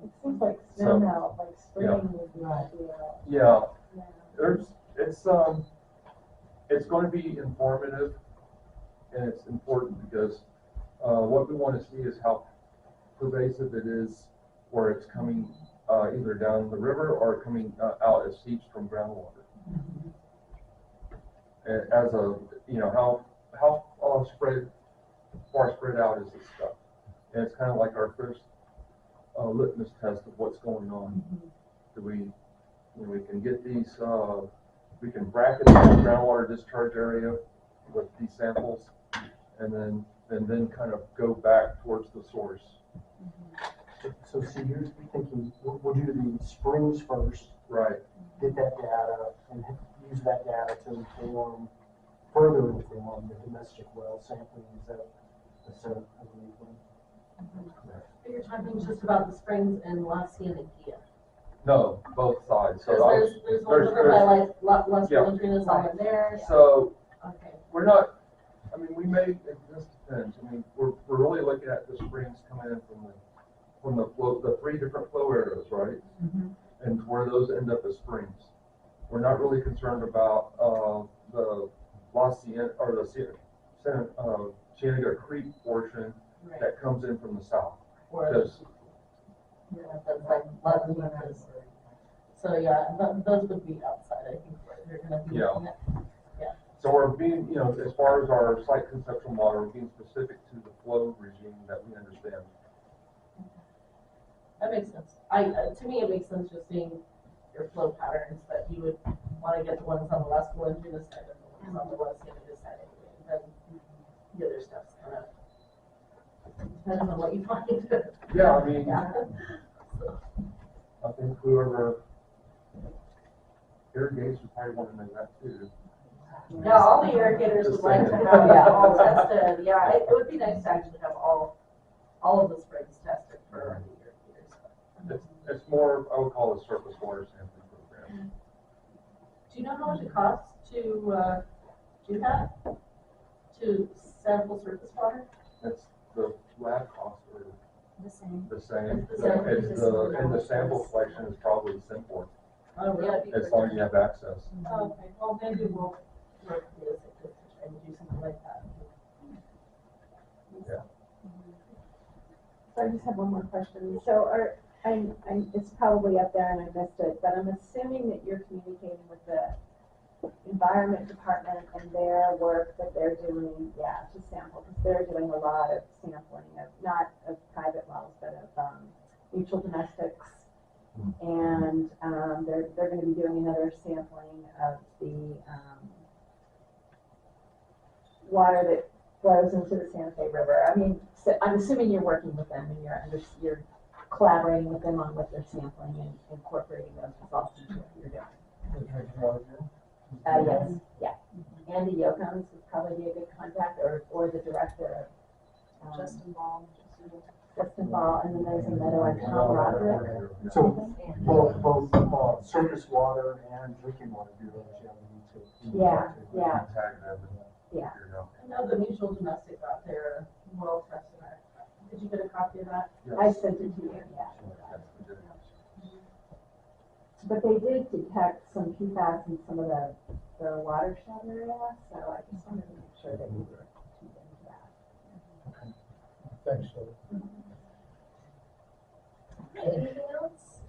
It seems like snow melt, spring would be ideal. Yeah, it's going to be informative, and it's important because what we want to see is how pervasive it is where it's coming either down the river or coming out as seeps from groundwater. And as a, you know, how far spread out is this stuff? And it's kind of like our first litmus test of what's going on. Do we, you know, we can get these, we can bracket the groundwater discharge area with these samples, and then kind of go back towards the source. So see, you're thinking, we'll do the springs first, Right. get that data, and use that data to further inform the domestic well sampling. Is that a You're talking just about the springs in La Cienega. No, both sides. So Because there's one over by like Las Yeah. Golondrinas on there. So Okay. we're not. I mean, we may. It just depends. I mean, we're really looking at the springs coming in from the flow, the 3 different flow areas, right? And where those end up as springs. We're not really concerned about the La Cienega or the Cienega Creek portion Right. that comes in from the south. Or Because that's like La Golondrinas. So yeah, those would be outside. I think where they're gonna be Yeah. looking at. so we're being, you know, as far as our site conceptual model, we're being specific to the flow regime that we understand. That makes sense. To me, it makes sense just seeing your flow patterns that you would want to get the ones on the Las Golondrinas side and the ones on the La Cienega side anyway. Then the other stuff's kind of depends on what you find. Yeah, I mean, Yeah. I think whoever irrigates would probably want to know that too. Yeah, all the irrigators would like to have it all tested. Yeah, it would be nice to actually have all of the springs tested for the irrigators. It's more, I would call it a surface water sampling program. Do you know how much it costs to do that? To sample surface water? It's the lab costs are The same. the same. It's the same. And the sample collection is probably simpler, Oh, really? as long as you have access. Oh, okay, well, maybe we'll work with this to try and do something like that. Yeah. So I just have one more question. So it's probably up there and I missed it, but I'm assuming that you're communicating with the environment department and their work that they're doing, to sample, because they're doing a lot of sampling of, not of private wells, but of mutual domestics. And they're going to be doing another sampling of the water that flows into the Santa Fe River. I mean, so I'm assuming you're working with them and you're collaborating with them on what they're sampling and incorporating those results into what you're doing. Yes, yeah. Andy Yocums would probably be a good contact, or the director of Justin Ball. and then there's a Meadow and Tom Roderick. So both surface water and drinking water bureaus, we need to. Yeah. Tag them and Yeah. figure it out. I know the mutual domestic got their well tested. Did you get a copy of that? I sent it to you, yeah. But they did detect some PFAS in some of the watershed area, so I just wanted to make sure that we were keeping into that. Thanks, Shirley. Anything else?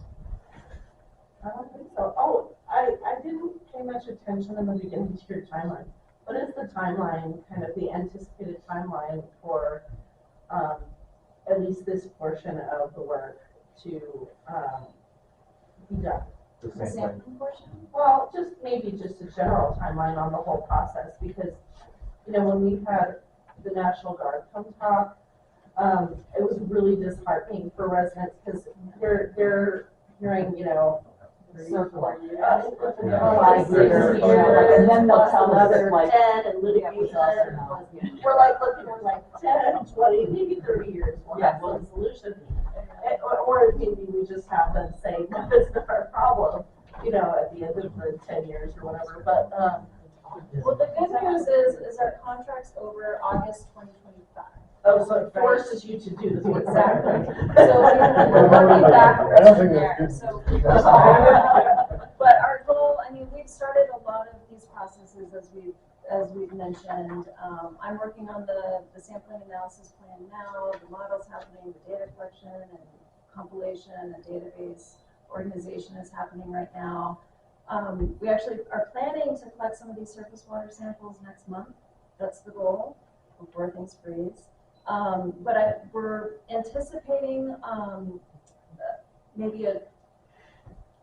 I don't think so. Oh, I didn't pay much attention in the beginning to your timeline. What is the timeline, kind of the anticipated timeline for at least this portion of the work to be done? The sampling portion? Well, maybe just a general timeline on the whole process, because, you know, when we had the National Guard come talk, it was really disheartening for residents, because they're hearing, you know, circle. 5 years, and then they'll tell us another like, 10 and that was litigation. also not. We're like looking at like 10, 20, maybe 30 years, we'll have Yes. one solution. Or maybe we just have them say, no, it's not our problem, you know, at the end of the 10 years or whatever, but, Well, the good news is our contract's over August 2025. oh, so it forces you to do this. Exactly. So we're working backwards I don't from think there, that's so. good. But our goal, I mean, we've started a lot of these processes as we've mentioned. I'm working on the sampling analysis plan now, the model's happening, the data collection and compilation, a database organization is happening right now. We actually are planning to collect some of these surface water samples next month. That's the goal before things freeze. We're anticipating maybe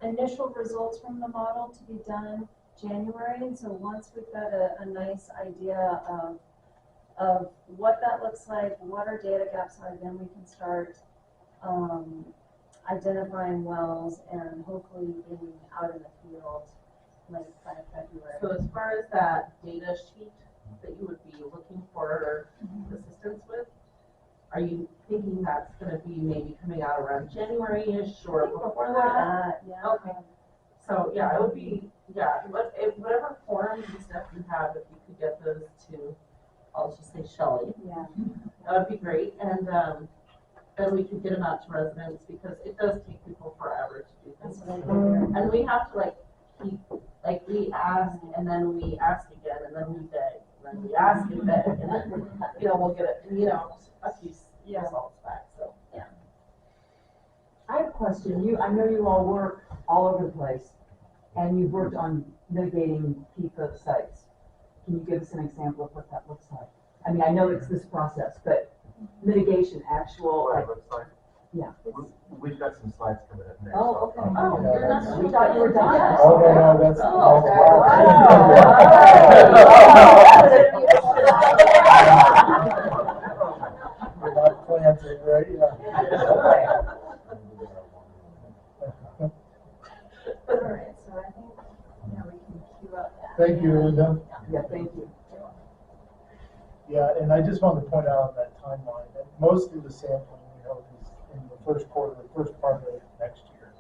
initial results from the model to be done January. And so once we've got a nice idea of what that looks like, what our data gaps are, then we can start identifying wells and hopefully being out in the field like by February. So as far as that data sheet that you would be looking for assistance with, are you thinking that's gonna be maybe coming out around January-ish or before that? Yeah. Okay. So, yeah, it would be, whatever forms and stuff you have, if you could get those to, I'll just say Shelley, Yeah. that would be great. And, then we could get them out to residents because it does take people forever to do That's this. what I do. And we have to keep, we ask and then we ask again and then we beg, and then we ask and beg, and then, we'll get it, a few results back, so. I have a question. I know you all work all over the place, and you've worked on mitigating PFAS sites. Can you give us an example of what that looks like? I mean, I know it's this process, but mitigation, actual, What like, it looks like. yeah. We've got some slides coming up next. Oh, okay. Oh, Yeah, you're that's- not. We thought you were done. Oh, no, that's. Oh, We're not planting, right? Yeah. All right, so I think, we can queue up that. Thank you, Linda. Yeah, thank you. Yeah, and I just wanted to point out on that timeline that most of the sampling we hope is in the first part of next year.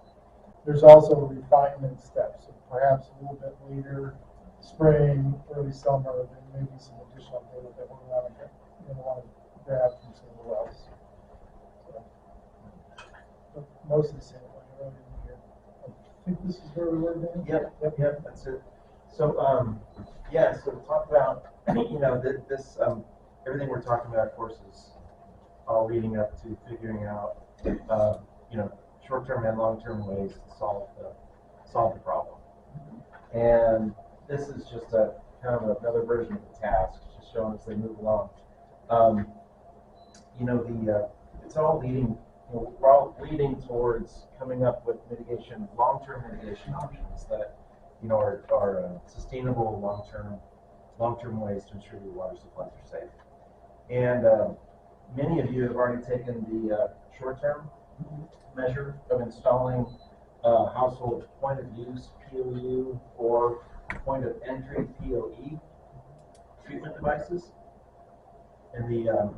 There's also refinement steps, so perhaps a little bit later, spring, early summer, there may be some additional data that we're going to grab from some of the wells. So, but most of the sampling early in the year. I think this is where we were, Dan? Yep, that's it. So, so to talk about, this, everything we're talking about, of course, is all leading up to figuring out, short-term and long-term ways to solve the problem. And this is just a kind of another version of the task, just showing as they move along. It's all leading, we're all leading towards coming up with long-term mitigation options that, are sustainable long-term ways to ensure your water supplies are safe. And many of you have already taken the short-term measure of installing household point of use POU or point of entry POE treatment devices. And the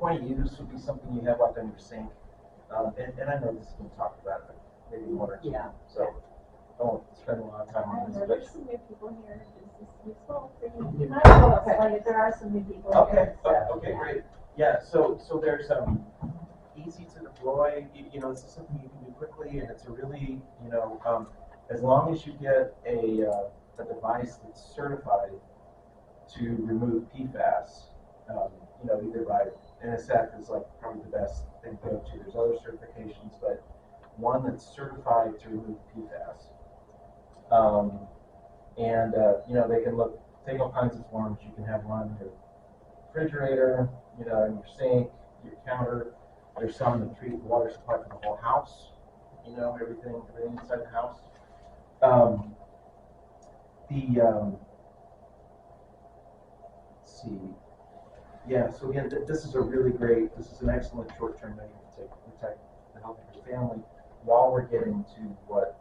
point of use would be something you have like on your sink. And I know this has been talked about, but maybe one or two. Yeah. So I won't spend a lot of time on this. But There's some new people here. Is this useful for you? I don't know, like, there are some new people Okay, here, so, okay, yeah. great. Yeah, so there's easy to deploy. This is something you can do quickly, and it's a really, as long as you get a device that's certified to remove PFAS, either by NSF is like probably the best thing to go to. There's other certifications, but one that's certified to remove PFAS. They can take all kinds of forms. You can have one in your refrigerator, in your sink, your counter. There's some that treat the water supply for the whole house, everything inside the house. Let's see. Yeah, so again, this is an excellent short-term measure to protect the health of your family while we're getting to what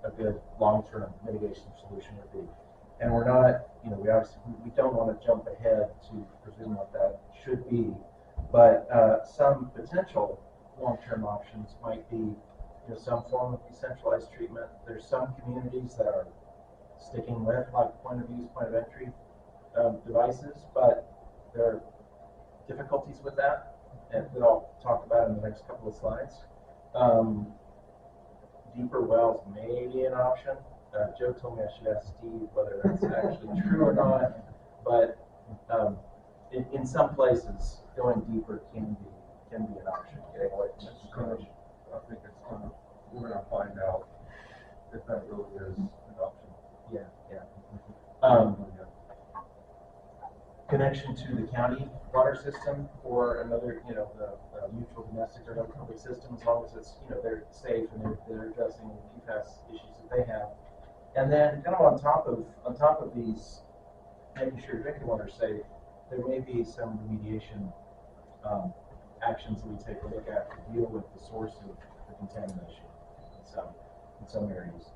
a good long-term mitigation solution would be. And we're not, we don't want to jump ahead to presume what that should be, but some potential long-term options might be, some form of decentralized treatment. There's some communities that are sticking with like point of use, point of entry devices, but there are difficulties with that, and that I'll talk about in the next couple of slides. Deeper wells may be an option. Joe told me I should ask Steve whether that's actually true or not, but in some places, going deeper can be an option, getting away from the contamination. I think we're gonna find out if that really is an option. Yeah. Connection to the county water system or another, the mutual domestic or other public system, as long as it's, they're safe and they're addressing PFAS issues that they have. And then kind of on top of these, making sure drinking water is safe, there may be some remediation actions that we take a look at to deal with the source of the contamination in some areas.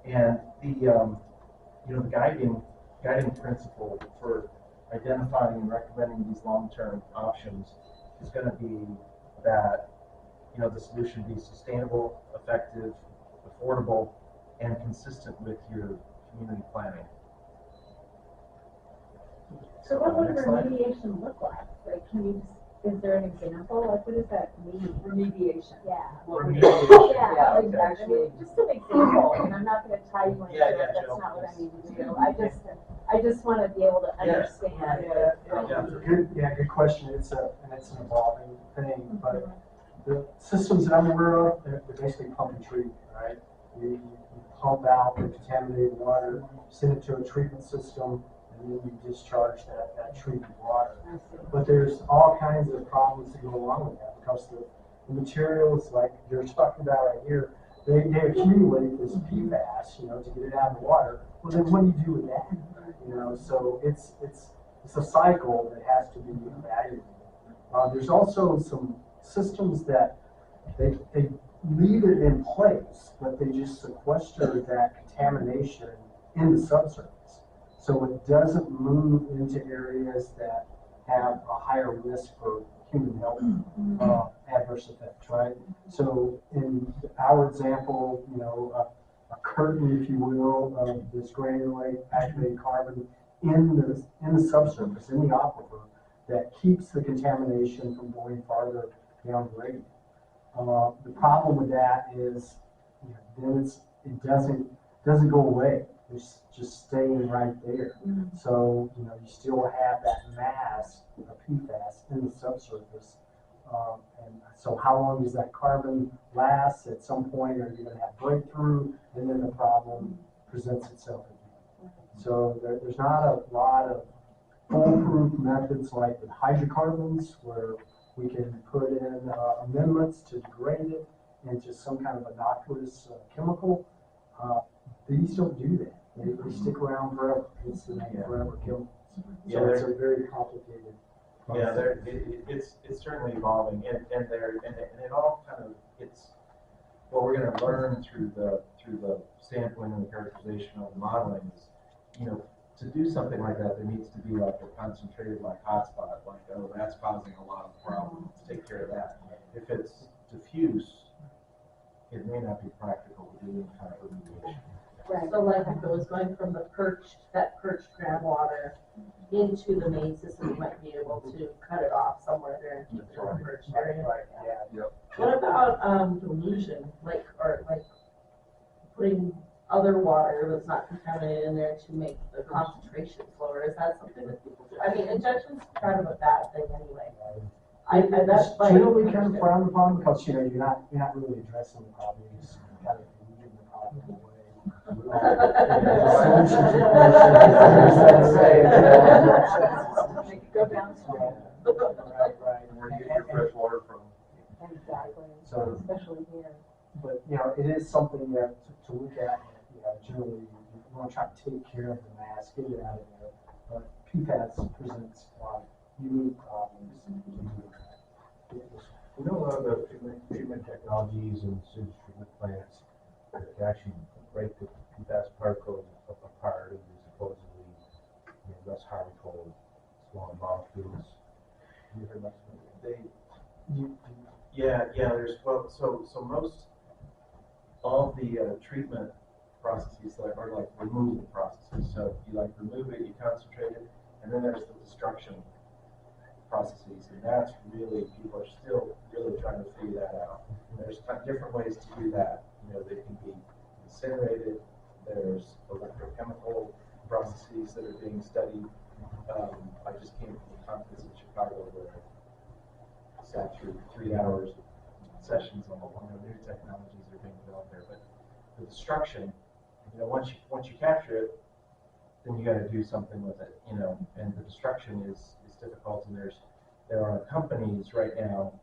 And the guiding principle for identifying and recommending these long-term options is going to be that the solution be sustainable, effective, affordable, and consistent with your community planning. So what would Next slide. remediation look like? Like, is there an example? Like, what does that mean? Remediation. Yeah. What Remediation. Yeah, okay. like, I mean, just an example, and I'm not gonna tie you into Yeah, it, yeah, that's Jill, not what I please. need to do. I just wanna be able to Yeah. understand. Good question. It's an evolving thing, but the systems that I'm aware of, they're basically pump and treat, right? You pump out the contaminated water, send it to a treatment system, and then you discharge that treated water. But there's all kinds of problems that go along with that because the materials like you're talking about right here, they accumulate this PFAS, to get it out of the water. Well, then what do you do with that? So it's a cycle that has to be evaluated. There's also some systems that they leave it in place, but they just sequester that contamination in the subsurface. So it doesn't move into areas that have a higher risk for human health adverse effects, right? So in our example, a curtain, if you will, of this granulate activated carbon in the subsurface, in the aquifer, that keeps the contamination from going farther down grade. The problem with that is, then it doesn't go away. It's just staying right there. So, you still have that mass of PFAS in the subsurface. And so how long does that carbon last? At some point, are you going to have breakthrough? And then the problem presents itself again. So there's not a lot of foolproof methods like with hydrocarbons where we can put in amendments to degrade it into some kind of innocuous chemical. These don't do that. They stick around forever. It's the forever chemicals. So it's a very complicated process. Yeah, it's certainly evolving, and it all kind of what we're going to learn through the sampling and the characterization of the modeling is, to do something like that, there needs to be like a concentrated hotspot, that's causing a lot of problems. Let's take care of that. If it's diffuse, it may not be practical to do any kind of remediation. Right. So like if it was going from that perched groundwater into the main system, you might be able to cut it off somewhere there and keep it in the perched area. Right, yeah. What about dilution, or putting other water that's not contaminated in there to make the concentration lower? Is that something that people do? I mean, injection's kind of a bad thing anyway. That's generally kind of frowned upon because you're not really addressing the problem. You're just kind of moving the problem away. Go downstream. Right. And where do you get your fresh water from? Exactly, So, especially here. but it is something that to look at. Generally, you want to try to take care of the mass, get it out of there. But PFAS presents a lot of unique problems. We know a lot of the treatment technologies and sewage treatment plants that actually break the PFAS particles apart into supposedly less harmful small molecules. Have you heard much about that? There's so most all the treatment processes that are like removal processes. So you remove it, you concentrate it, and then there's the destruction processes, and that's really, people are still really trying to figure that out. And there's different ways to do that. They can be incinerated. There's electrochemical processes that are being studied. I just came from a conference in Chicago where I sat through 3 hours sessions on new technologies that are being developed there. But the destruction, once you capture it, then you got to do something with it, and the destruction is difficult. And there are companies right now,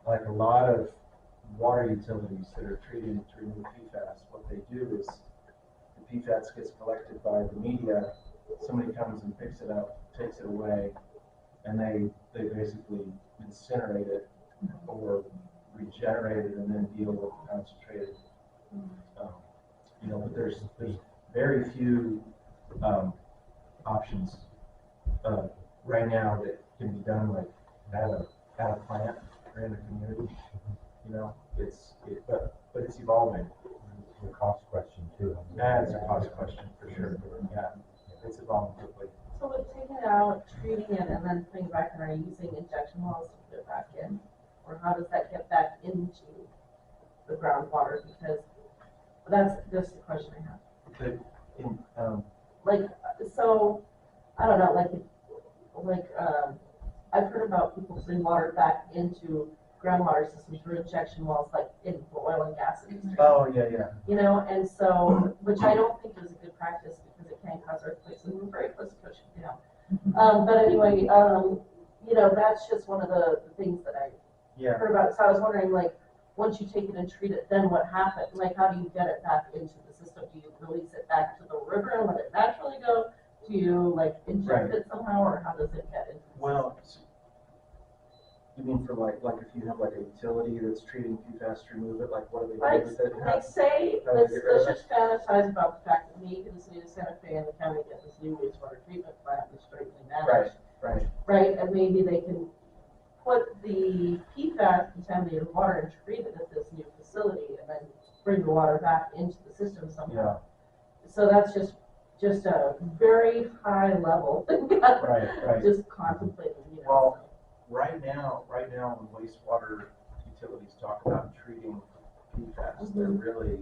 like a lot of water utilities that are treating to remove PFAS. What they do is the PFAS gets collected by the media. Somebody comes and picks it up, takes it away, and they basically incinerate it or regenerate it and then deal with the concentrated. But there's very few options right now that can be done like at a plant or in a community. But it's evolving. It's a cost question too. That's a cost question for sure. Yeah, it's evolving quickly. So with taking it out, treating it, and then putting it back in, are you using injection wells to put it back in? Or how does that get back into the groundwater? Because that's just the question I have. So, I don't know, I've heard about people putting water back into groundwater systems through injection wells, like in oil and gas industry. Oh, yeah. And so, which I don't think is a good practice because it can cause earthquakes and we're very close to pushing it down. But anyway, that's just one of the things that I heard about. So I was wondering, once you take it and treat it, then what happens? How do you get it back into the system? Do you release it back to the river and let it naturally go? Do you inject it somehow, or how does it get into the system? You mean for like if you have a utility that's treating PFAS to remove it, what do they do with it? Let's just fantasize about the fact that me and the city of Santa Fe and the county get this new wastewater treatment plant that's straightly managed. Right, and maybe they can put the PFAS contaminated water and treat it at this new facility and then bring the water back into the system somehow. So that's just a very high level thing. Just contemplating, Well, right now, when wastewater utilities talk about treating PFAS, they're really,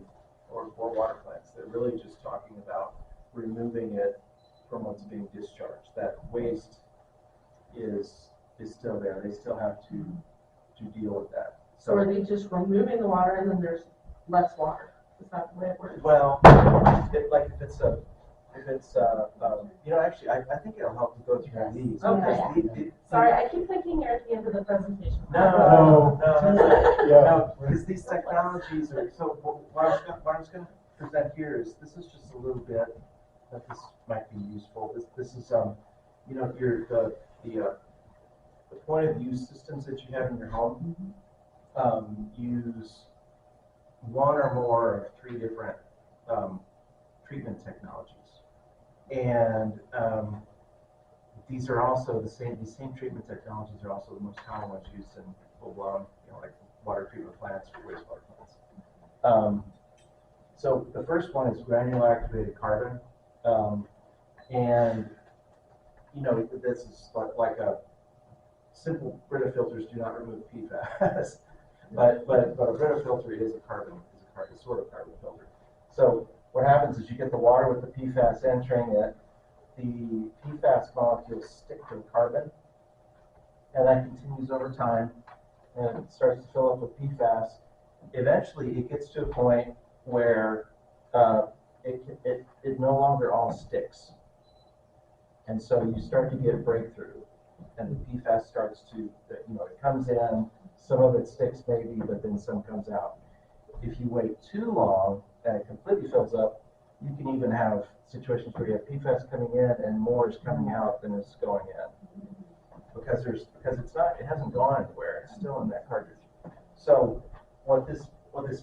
or water plants, they're really just talking about removing it from what's being discharged. That waste is still there. They still have to deal with that. So are they just removing the water and then there's less water? Is that the way it works? Well, actually, I think it'll help to go through these. Okay. Sorry, I keep thinking you're at the end of the presentation. No, because these technologies are, so what I was going to present here is, this is just a little bit that this might be useful. This is, the point of use systems that you have in your home use one or more of three different treatment technologies. And these are also these same treatment technologies are also the most common ones used in full-blown, like water treatment plants or wastewater plants. So the first one is granular activated carbon. And this is like a simple Brita filters do not remove PFAS, but a Brita filter is a sort of carbon filter. So what happens is you get the water with the PFAS entering it, the PFAS molecules stick to the carbon, and that continues over time, and it starts to fill up with PFAS. Eventually, it gets to a point where it no longer all sticks. And so you start to get breakthrough, and the PFAS starts to, it comes in, some of it sticks maybe, but then some comes out. If you wait too long and it completely fills up, you can even have situations where you have PFAS coming in and more is coming out than is going in. Because it hasn't gone anywhere, it's still in that cartridge. So what this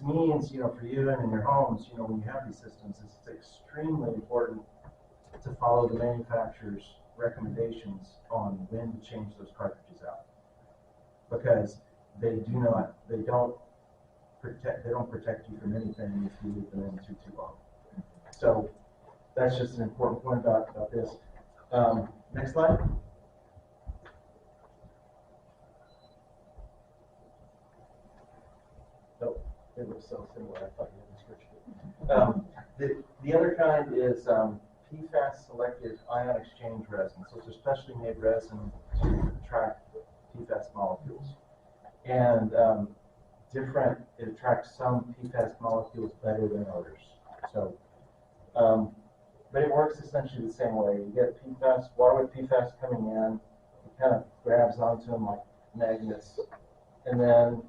means, for you and in your homes, when you have these systems, is it's extremely important to follow the manufacturer's recommendations on when to change those cartridges out. Because they don't protect you from anything if you leave them in too long. So that's just an important point about this. Next slide. Oh, it looks so similar. I thought you had description. The other kind is PFAS selective ion exchange resin. So it's a specially made resin to track PFAS molecules. And different, it attracts some PFAS molecules better than others. So, but it works essentially the same way. You get PFAS, water with PFAS coming in, it kind of grabs onto them like magnets. And then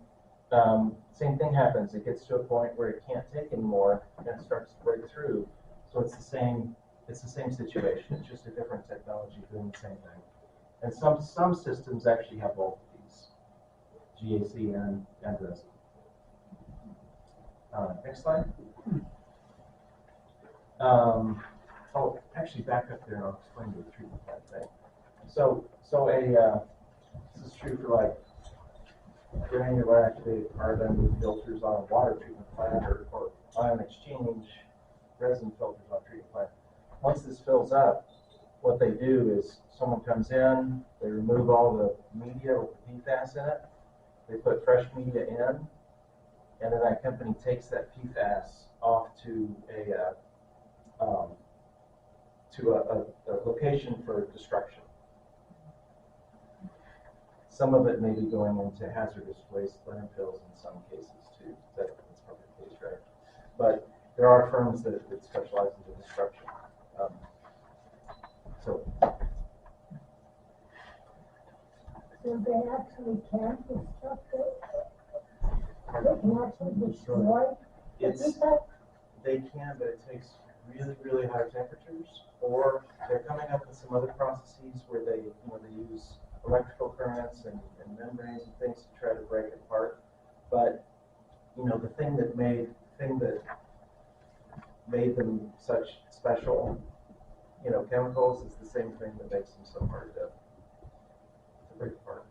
same thing happens. It gets to a point where it can't take anymore and it starts to break through. So it's the same situation. It's just a different technology doing the same thing. And some systems actually have both of these, GAC and resin. Next slide. Oh, actually back up there and I'll explain the treatment plant thing. So this is true for like granular activated carbon filters on a water treatment plant or ion exchange resin filters on a treatment plant. Once this fills up, what they do is someone comes in, they remove all the media with the PFAS in it, they put fresh media in, and then that company takes that PFAS off to a location for destruction. Some of it may be going into hazardous waste landfills in some cases too. That's probably the case, right? But there are firms that specialize in the destruction. So they actually can destruct it? They can actually destroy They can, but it takes really, really high temperatures, or they're coming up with some other processes where they use electrical currents and membranes and things to try to break it apart. But the thing that made them such special, chemicals is the same thing that makes them so hard to break apart.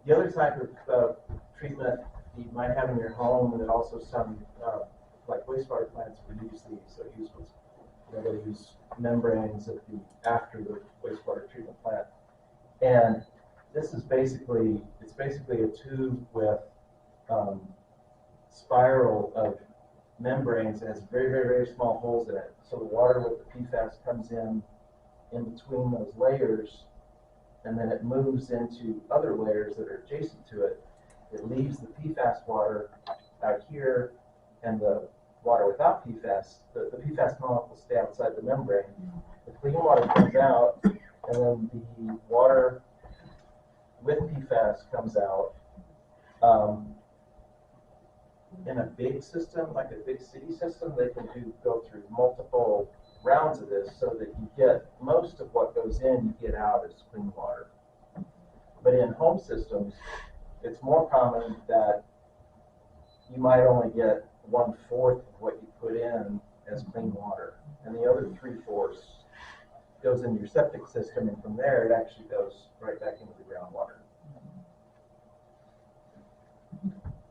The other type of treatment you might have in your home, and also some like wastewater plants would use these. They use membranes after the wastewater treatment plant, and this is basically a tube with spiral of membranes that has very, very, very small holes in it. So the water with the PFAS comes in between those layers, and then it moves into other layers that are adjacent to it. It leaves the PFAS water out here, and the water without PFAS, the PFAS molecules stay outside the membrane. The clean water comes out, and then the water with PFAS comes out. In a big system, like a big city system, they can go through multiple rounds of this so that you get most of what goes in, you get out as clean water. But in home systems, it's more common that you might only get 1/4 of what you put in as clean water, and the other 3/4 goes into your septic system, and from there it actually goes right back into the groundwater.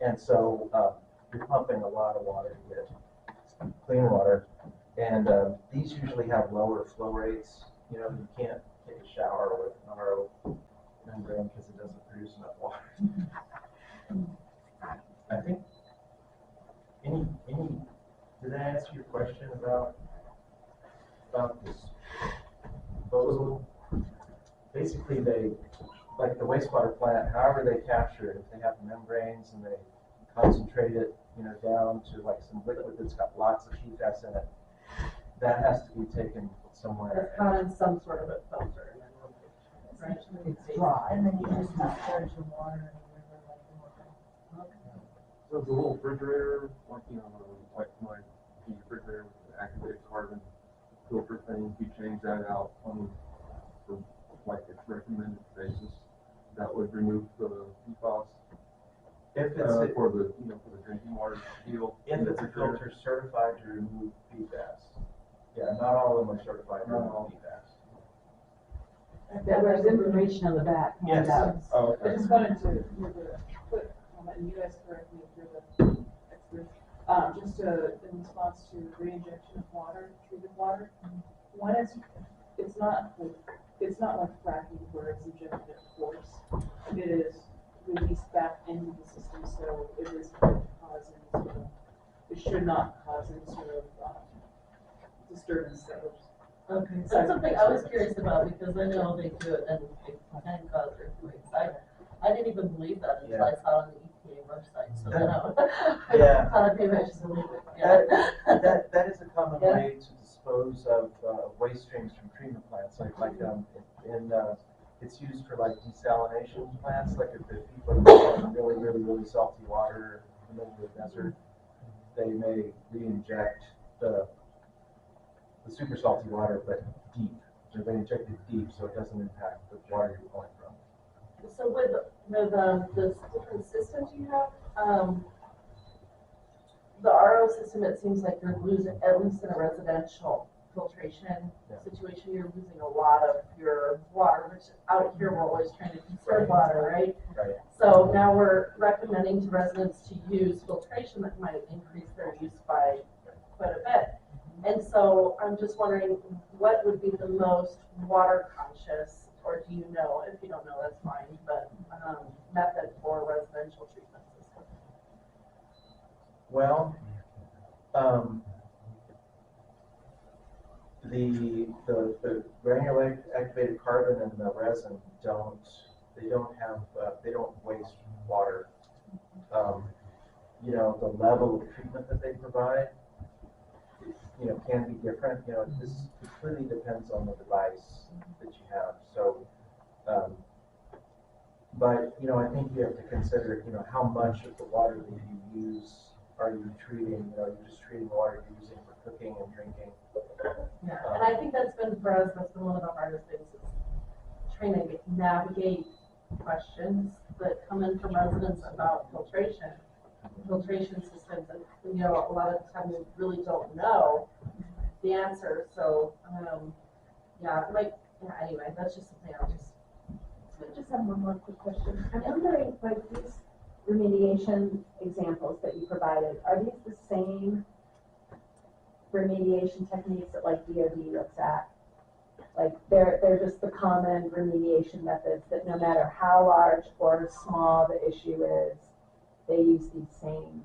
And so you're pumping a lot of water to get clean water, and these usually have lower flow rates. You can't take a shower with an RO membrane because it doesn't produce enough water. I think did I answer your question about this proposal? Basically, they, like the wastewater plant, however they capture it, if they have membranes and they concentrate it, down to like some liquid that's got lots of PFAS in it, that has to be taken somewhere. It's caught in some sort of a filter. Right? It's dry, and then you just discharge the water in the river like the water. So the little refrigerator, like my refrigerator with the activated carbon filter thing, if you change that out for like a recommended basis, that would remove the PFAS. If it's for the drinking water deal. if it's a filter certified to remove PFAS. Yeah, not all of them are certified to remove PFAS. There's information on the back. Yes. handouts. Oh, I okay. just wanted to give a quick comment, and you guys correct me if you're the experts. Just in response to reinjection of water, treated water, when it's not like fracking where it's injected at force. It is released back into the system, so it is causing it should not cause any sort of disturbance that would. Okay, that's something I was curious about, because I know they do it and it can cause earthquakes. I didn't even believe that until Yeah. I saw it on the EPA website, so then Yeah. I thought maybe I should believe it. Yeah. That is a common Yeah. way to dispose of waste streams from treatment plants, it's used for like desalination plants, like if the people are using really salty water in the middle of the desert, they may re-inject the super salty water, but deep. So they inject it deep so it doesn't impact the water you're pulling from. So with the different systems you have, the RO system, it seems like you're losing, at least in a residential filtration situation, you're losing a lot of your water, which out here we're always trying to conserve water, right? Right. So now we're recommending to residents to use filtration that might increase their use by quite a bit. And so I'm just wondering, what would be the most water conscious, or do you know? If you don't know, that's fine, but method for residential treatment system? Well, the granular activated carbon and the resin don't waste water. The level of treatment that they provide, can be different. This completely depends on the device that you have. So, but I think you have to consider, how much of the water that you use are you treating? You're just treating water you're using for cooking and drinking. Yeah, and I think that's been for us, that's been one of the hardest things, is trying to navigate questions that come in from residents about filtration systems, and a lot of the time we really don't know the answer. So anyway, that's just something I just have one more quick question. I'm wondering, like, these remediation examples that you provided, are these the same remediation techniques that like DOD looks at? Like they're just the common remediation methods that no matter how large or small the issue is, they use these same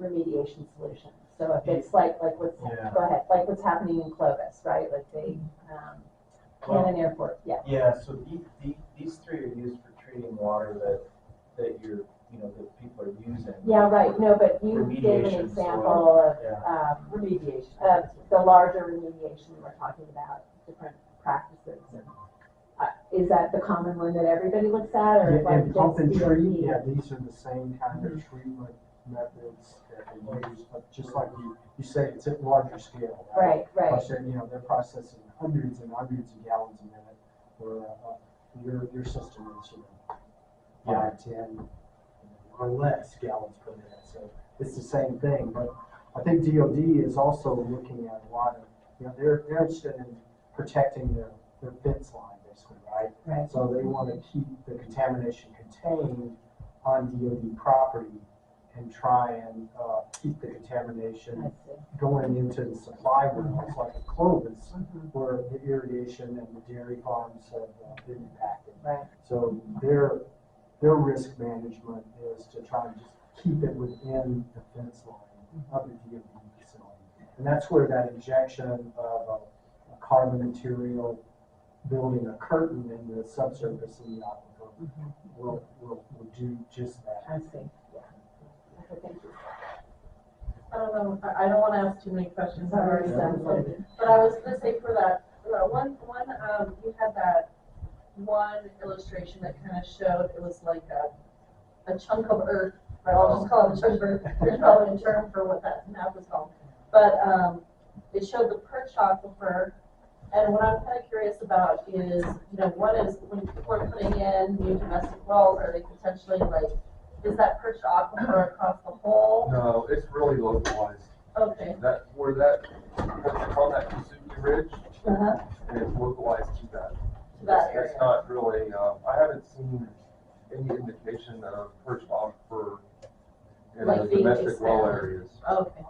remediation solutions. So if it's like what's go ahead, like what's happening in Clovis, right? Like they Cannon Airport, yeah. Yeah, so these three are used for treating water that people are using. Yeah, right. No, but you gave an example of remediation, the larger remediation we're talking about, different practices. And, is that the common one that everybody looks at, or like and pump and just treat, DOD? these are the same kind of treatment methods that they use, but just like you say, it's at larger scale. Right, right. Plus, they're processing hundreds and hundreds of gallons a minute, where your system is, 5, 10, or less gallons per minute. So it's the same thing. But I think DOD is also looking at a lot of, they're interested in protecting their fence line, basically, right? Right. So they want to keep the contamination contained on DOD property and try and keep the contamination going into the supply wells, like at Clovis, where the irrigation and the dairy farms have been impacted. Right. So their risk management is to try and just keep it within the fence line of the DOD facility. And that's where that injection of a carbon material building a curtain in the subsurface in the aquifer will do just that. I see. Yeah. Okay, thank you. I don't know, I don't want to ask too many questions, I've already done Sorry. some. But I was going to say for that, you had that one illustration that kind of showed, it was like a chunk of earth, but I'll just call it a chunk of earth. There's probably a term for what that map was called. But it showed the perch aquifer, and what I'm kind of curious about is, what is, when people are putting in new domestic wells, are they potentially is that perch aquifer across the whole? No, it's really localized. Okay. It's on that Suzuki Ridge, and it's localized to that. Area. It's not really, I haven't seen any indication of perch aquifer in the being domestic well expanded. areas. Okay.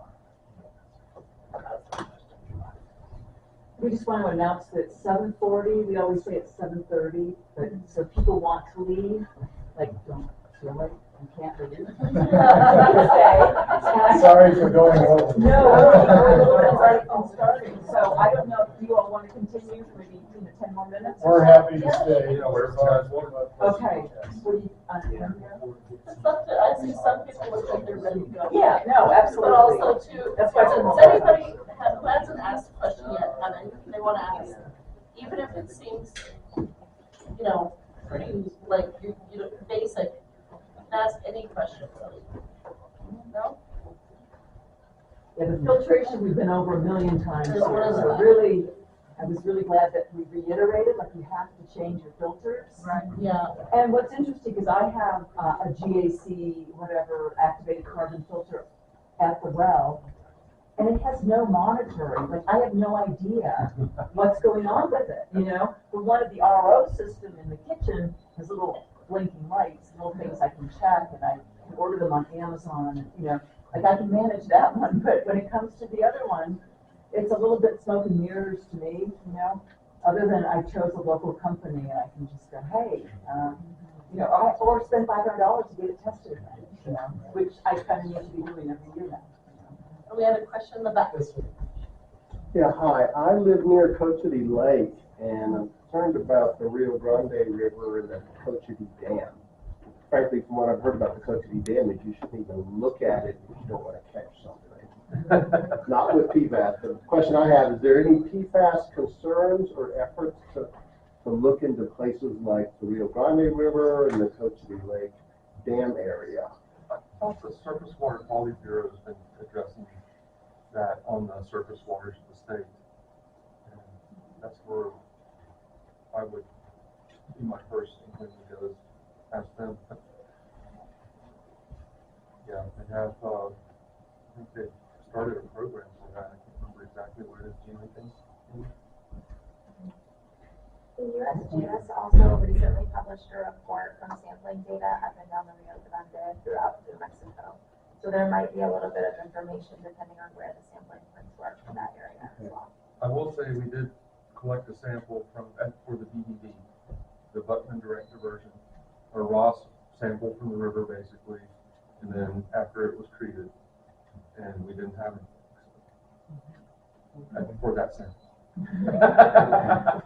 We just want to announce that it's 7:40, we always say it's 7:30, but so people want to leave, don't feel like you can't leave. Sorry for going over. No, we're a little bit late on starting, so I don't know if you all want to continue for maybe 10 more minutes? We're happy to stay. Yeah, wherever you guys want. Okay. What do you, I see some people look like they're ready to go. yeah, no, absolutely. But also too, That's why I said- does anybody who hasn't asked a question yet, have anything they wanna ask? Even if it seems, pretty, like, basic, ask any question, really. No? Yeah, the filtration we've been over a million times, Just what is so that? really, I was really glad that we reiterated, like you have to change your filters. Right. Yeah. And what's interesting is I have a GAC, whatever, activated carbon filter at the well, and it has no monitoring, like I have no idea what's going on with it, you know? The one of the RO system in the kitchen has little blinking lights, little things I can check, and I can order them on Amazon, and, like I can manage that one, but when it comes to the other one, it's a little bit smoke and mirrors to me, other than I chose a local company and I can just go, hey, or spend $500 to get it tested again, which I kind of need to be doing every year now. We had a question in the back. Yeah, hi. I live near Cochiti Lake, and I'm concerned about the Rio Grande River and the Cochiti Dam. Frankly, from what I've heard about the Cochiti Dam, is you shouldn't even look at it if you don't want to catch something. Not with PFAS, but the question I have, is there any PFAS concerns or efforts to look into places like the Rio Grande River and the Cochiti Lake Dam area? I thought the Surface Water Quality Bureau has been addressing that on the surface waters of the state. And that's where I would be my first inkling to go is ask them. Yeah, they have, I think they started a program for that. I can't remember exactly what it is. Do you know anything? The USGS also recently published a report from sampling data up and down the Rio Grande throughout New Mexico. So there might be a little bit of information depending on where the sampling points were for that area as well. I will say we did collect a sample for the BDD, the Buckman direct diversion, or Ross sample from the river basically, and then after it was treated, and we didn't have it for that sample.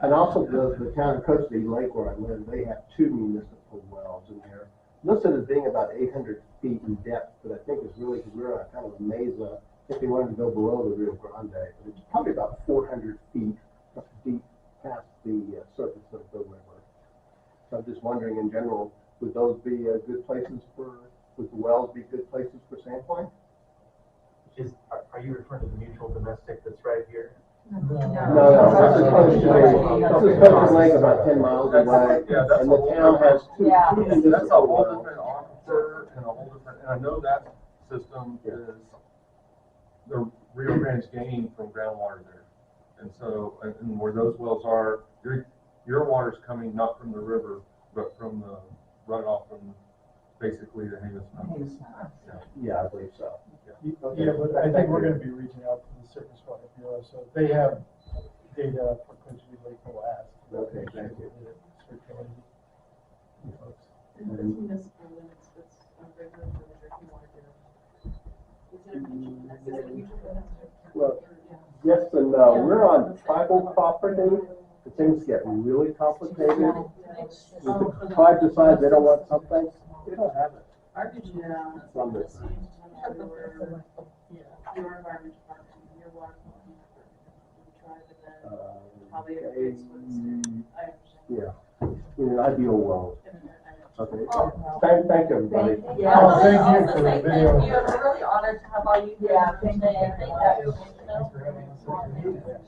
And also the town of Cochiti Lake where I live, they have 2 municipal wells in there, listed as being about 800 feet in depth, but I think it's really, because we're on kind of a mesa, if they wanted to go below the Rio Grande, but it's probably about 400 feet deep past the surface of the river. So I'm just wondering, in general, would those be good places would the wells be good places for sampling? Are you referring to the mutual domestic that's right here? No, this is Cochiti Lake, about 10 miles away, Yeah, that's and the town has two That's a municipal whole wells. different aquifer and a whole different, and I know that system is the Rio Grande's gain from groundwater there. And so, and where those wells are, your water's coming not from the river, but from the runoff from basically the Hamus Mountains. Yeah, I believe so. Yeah, but I think we're gonna be reaching out to the Surface Water Bureau, so they have data for Cochiti Lake will ask. Okay, thank you. It's municipal limits, that's a regular filter if you want to do it. Is it a mutual domestic? Is it a mutual domestic? Well, yes and no. We're on tribal property. Things get really complicated. If the tribe decides they don't want something, they don't have it. Yeah. Some of it. Your environment department, your water quality department, the tribe, and then probably Okay. everybody's with the state. I understand. Yeah, in an ideal world. Okay, thank everybody. Yeah. Oh, thank you Also for the say thank video. you, I'm really honored to have all you. Yeah, thank you. Thank you. Thanks for having us.